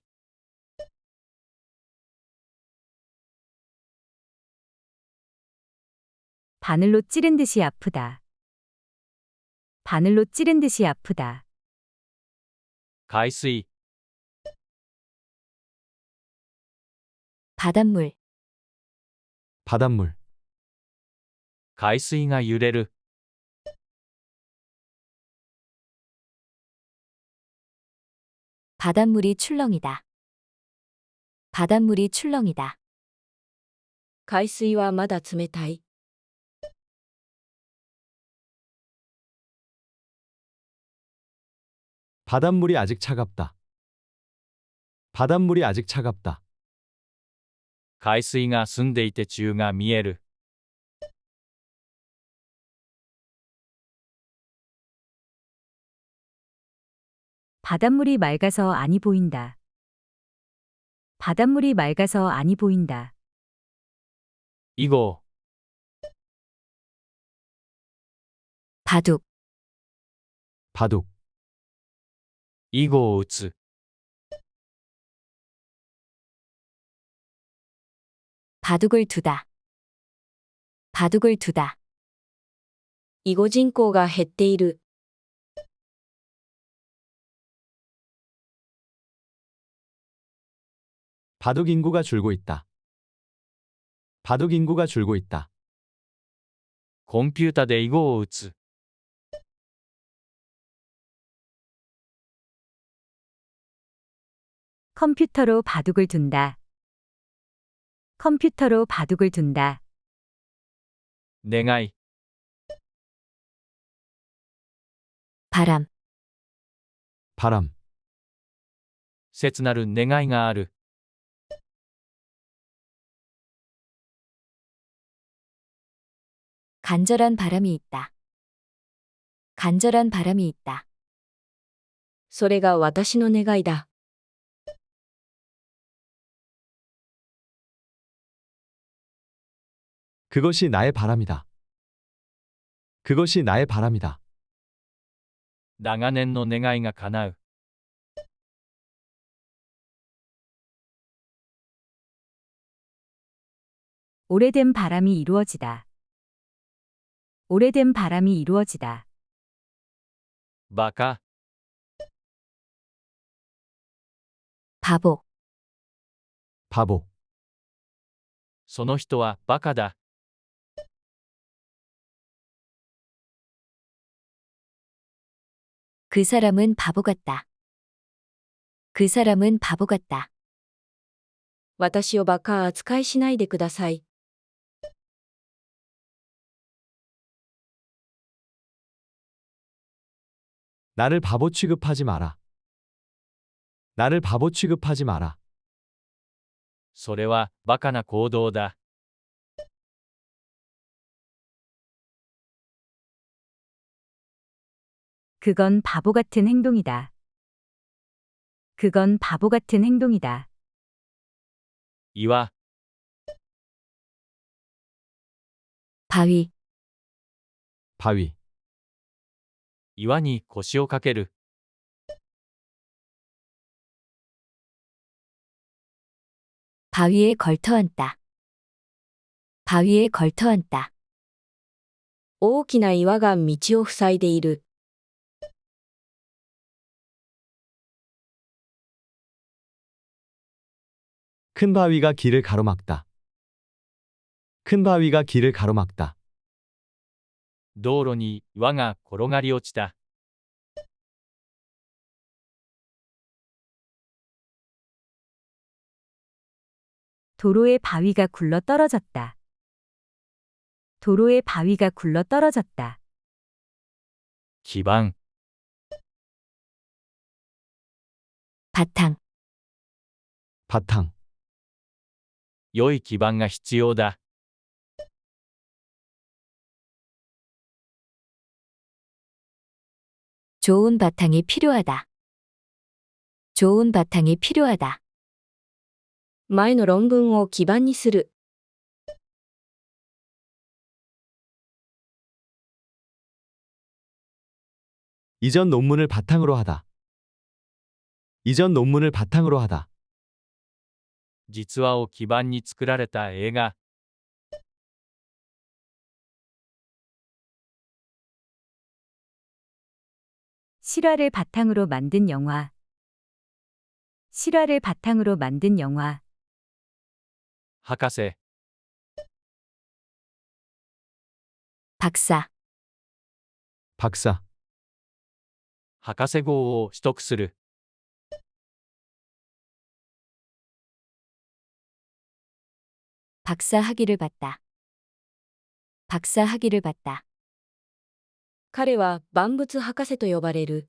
바늘로 찌른 듯이 아프다. 바늘로 찌른 듯이 아프다. 海水、 바닷물, 바닷물, 海水が揺れる。 바닷물이 출렁이다. 바닷물이 출렁이다. 海水はまだ冷たい。 바닷물이 아직 차갑다. 바닷물이 아직 차갑다. 海水が澄んでいて中が見える。 바닷물이 맑아서 안이 보인다. 바닷물이 맑아서 안이 보인다. 以後、 바둑, 바둑, 以後を打つ。 바둑을 두다. 바둑을 두다. 囲碁人口が減っている。 바둑 인구가 줄고 있다. 바둑 인구가 줄고 있다. コンピュータで囲碁を打つ。 컴퓨터로 바둑을 둔다. 컴퓨터로 바둑을 둔다. 願い、 바람, 바람, 切なる願いがある。 간절한 바람이 있다. 간절한 바람이 있다. それが私の願いだ。 그것이 나의 바람이다. 그것이 나의 바람이다. 長年の願いが叶う。 오래된 바람이 이루어지다. 오래된 바람이 이루어지다. バカ、 바보, 바보. その人はバカだ。 그 사람은 바보 같다. 그 사람은 바보 같다. 私をバカ扱いしないでください。 나를 바보 취급하지 마라. 나를 바보 취급하지 마라. それはバカな行動だ。 그건 바보 같은 행동이다. 그건 바보 같은 행동이다. 岩、 바위, 바위. 岩に腰をかける。 바위에 걸터앉다. 바위에 걸터앉다. 大きな岩が道を塞いでいる。 큰 바위가 길을 가로막다. 큰 바위가 길을 가로막다. 道路に岩が転がり落ちた。 도로에 바위가 굴러 떨어졌다. 도로에 바위가 굴러 떨어졌다. 基盤、 바탕, 바탕. 良い基盤が必要だ。 좋은 바탕이 필요하다. 좋은 바탕이 필요하다. 前の論文を基盤にする。 이전 논문을 바탕으로 하다. 이전 논문을 바탕으로 하다. 実話を基盤に作られた映画。 실화를 바탕으로 만든 영화. 실화를 바탕으로 만든 영화. 博士、 박사, 박사. 博士号を取得する。 박사 학위를 받다. 박사 학위를 받다. 彼は万物博士と呼ばれる。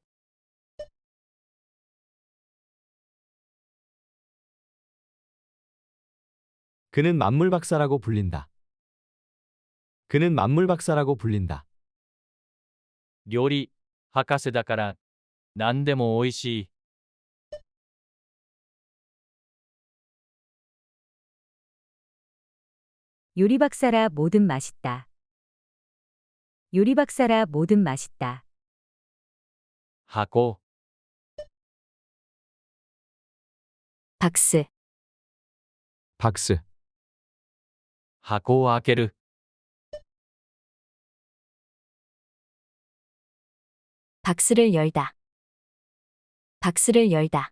그는 만물 박사라고 불린다. 그는 만물 박사라고 불린다. 料理、博士だから何でもおいしい。 요리 박사라 뭐든 맛있다. 요리 박사라 뭐든 맛있다. 箱、 박스, 박스. 箱を開ける。 박스를 열다. 박스를 열다.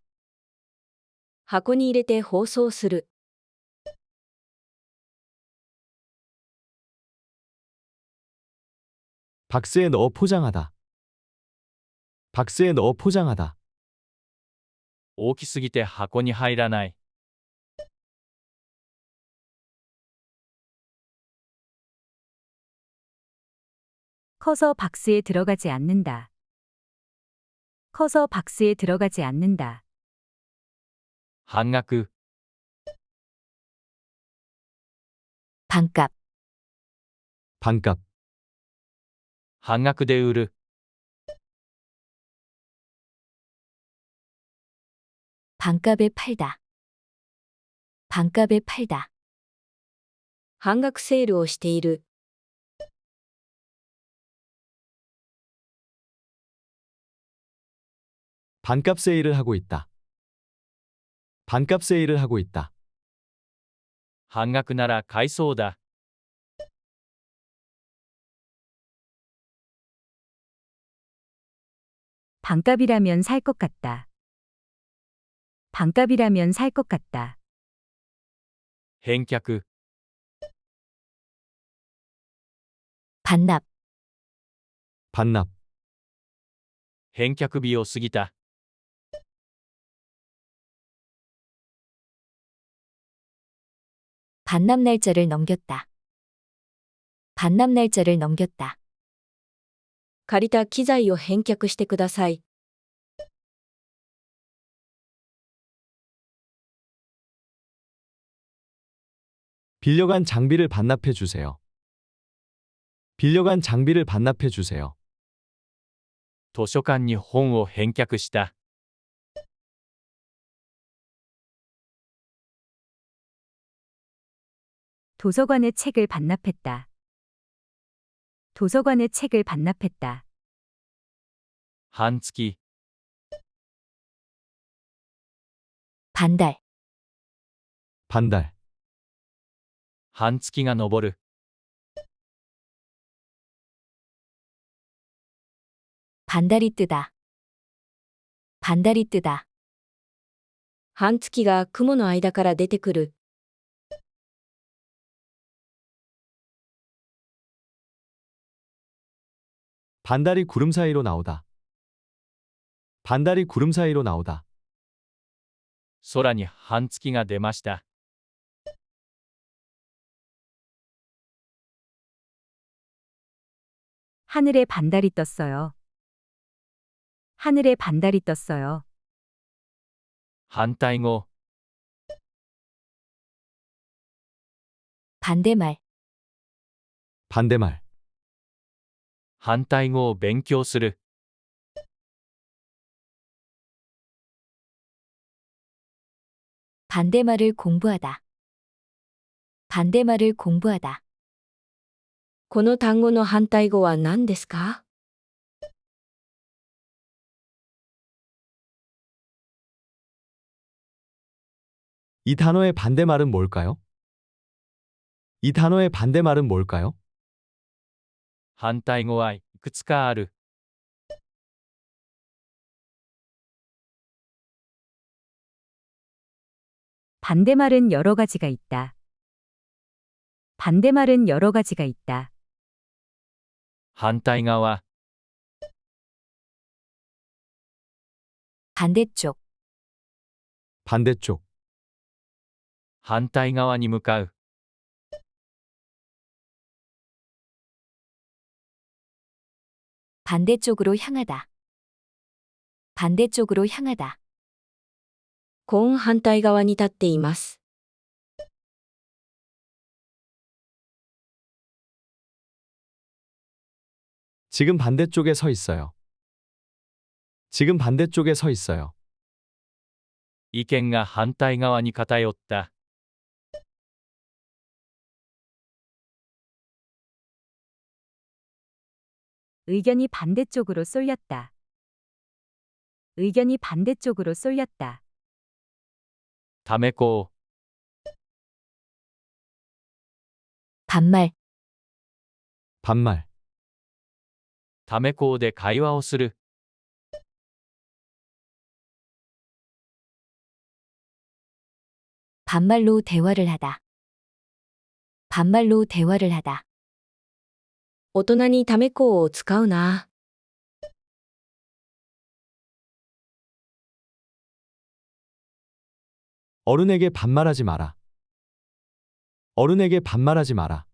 箱に入れて包装する。 박스에 넣어 포장하다. 박스에 넣어 포장하다. 大きすぎて箱に入らない。 커서 박스에 들어가지 않는다. 커서 박스에 들어가지 않는다. 半額、 반값, 반값. 半額で売る。 반값에 팔다. 반값에 팔다. 半額セールをしている。 반값 세일을 하고 있다. 반값 세일을 하고 있다. 半額なら買いそうだ。 반값이라면 살 것 같다. 반값이라면 살 것 같다. 返却、 반납, 반납. 返却日を過ぎた。 반납 날짜를 넘겼다. 반납 날짜를 넘겼다. 借りた機材を返却してください。 빌려간 장비를 반납해 주세요. 빌려간 장비를 반납해 주세요. 図書館に本を返却した。 도서관에 책을 반납했다. 도서관에 책을 반납했다. 半月、 반달, 반달. 半月が昇る。 반달이 뜨다. 반달이 뜨다. 半月が雲の間から出てくる。 반달이 구름 사이로 나오다. 반달이 구름 사이로 나오다. 空に半月が出ました。 하늘에 반달이 떴어요. 하늘에 반달이 떴어요. 反対語、 반대말, 반대말. 反対語を勉強する。 반대말을 공부하다. 반대말을 공부하다. この単語の反対語は何ですか？ 이 단어의 반대말은 뭘까요? 이 단어의 반대말은 뭘까요? 反対語はいくつかある。 반대말은 여러 가지가 있다. 반대말은 여러 가지가 있다. 反対側、 반대쪽, 반대쪽. 反対側に向かう。 반대쪽으로 향하다. 반대쪽으로 향하다. コーン反対側に立っています。 지금 반대쪽에 서 있어요. 지금 반대쪽에 서 있어요. 意見が反対側に偏った。 의견이 반대쪽으로 쏠렸다. 의견이 반대쪽으로 쏠렸다. ためこを、 반말, 반말. ためこで会話をする。 반말로 대화를 하다. 반말로 대화를 하다. 大人にためこを使うな。 어른에게 반말하지 마라. 어른에게 반말하지 마라.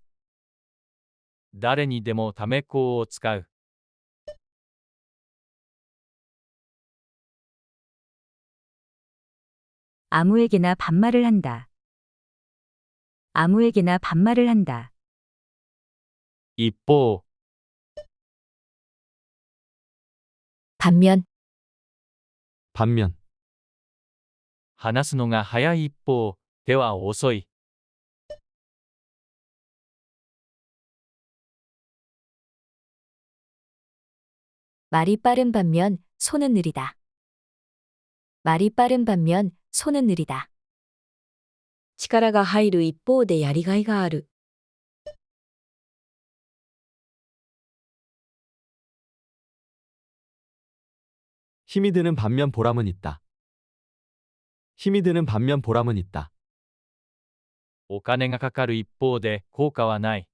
誰にでもためこを使う。 아무에게나 반말을 한다. 아무에게나 반말을 한다. 一方、 반면, 반면. 話すのが早い一方、手は遅い。 말이 빠른 반면 손은 느리다. 말이 빠른 반면 손은 느리다. 力が入る一方でやりがいがある。 힘이 드는 반면 보람은 있다. 힘이 드는 반면 보람은 있다. お金がかかる一方で効果はない。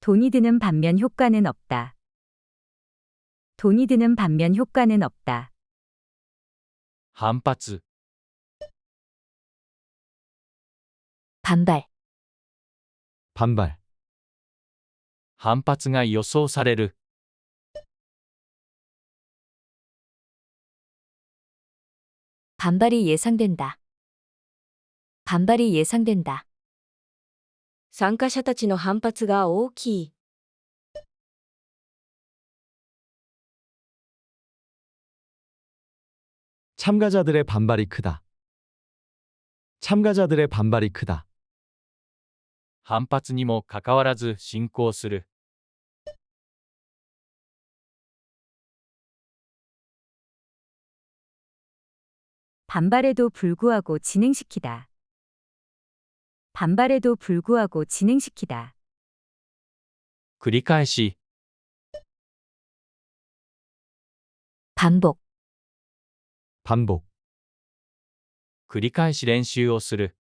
돈이 드는 반면 효과는 없다. 돈이 드는 반면 효과는 없다. 反発、 반발, 반발, 反発が予想される。 반발이 예상된다. 반발이 예상된다. 参加者たちの反発が大きい。 참가자들의 반발이 크다. 참가자들의 반발이 크다. 反発にもかかわらず進行する。 반발에도 불구하고 진행시키다. 반발에도 불구하고 진행시키다. 繰り返し、 반복, 반복, 繰り返し練習をする。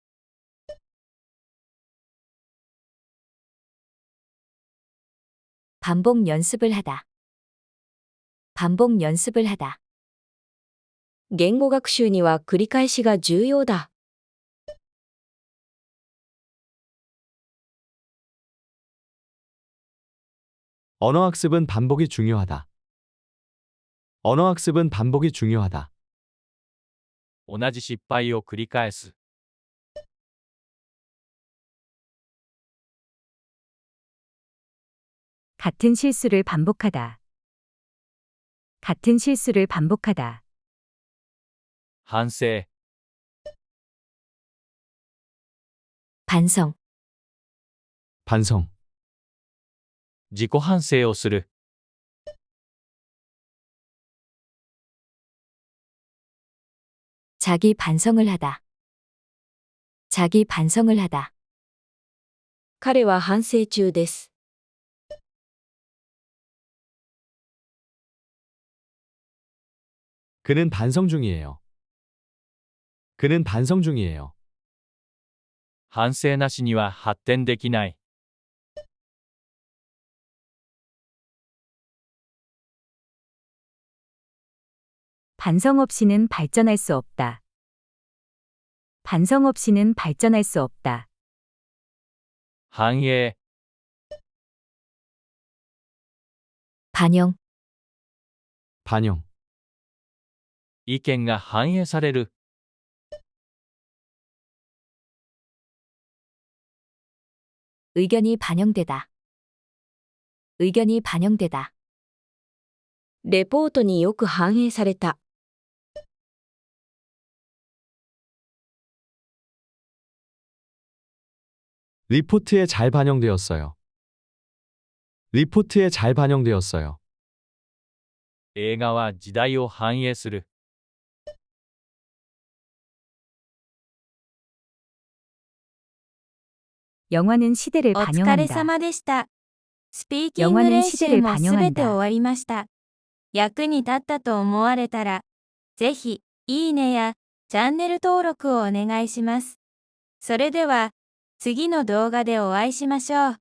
반복 연습을 하다. 반복 연습을 하다. 言語学習には繰り返しが重要だ。 언어학습은 반복이 중요하다. 언어학습은 반복이 중요하다. 同じ失敗を繰り返す。 같은 실수를 반복하다. 같은 실수를 반복하다. 反省、 반성, 반성, 自己反省をする。 자기 반성을 하다. 자기 반성을 하다. 彼は反省中です。 그는 반성 중이에요. 그는 반성 중이에요. 反省なしには発展できない。 반성 없이는 발전할 수 없다. 반성 없이는 발전할 수 없다. 反映、 반영, 반영, 意見が反映される。 의견이 반영되다. 의견이 반영되다. レポートによく反映された。 리포트에 잘 반영되었어요. 리포트에 잘 반영되었어요. 映画は時代を反映する。 영화는 시대를 お疲れ 반영한다. 様でした。スピーキング 영화는 練習 시대를 もすべて 반영한다. 終わりました。役に立ったと思われたら、ぜひ、いいねやチャンネル登録をお願いします。それでは、次の動画でお会いしましょう。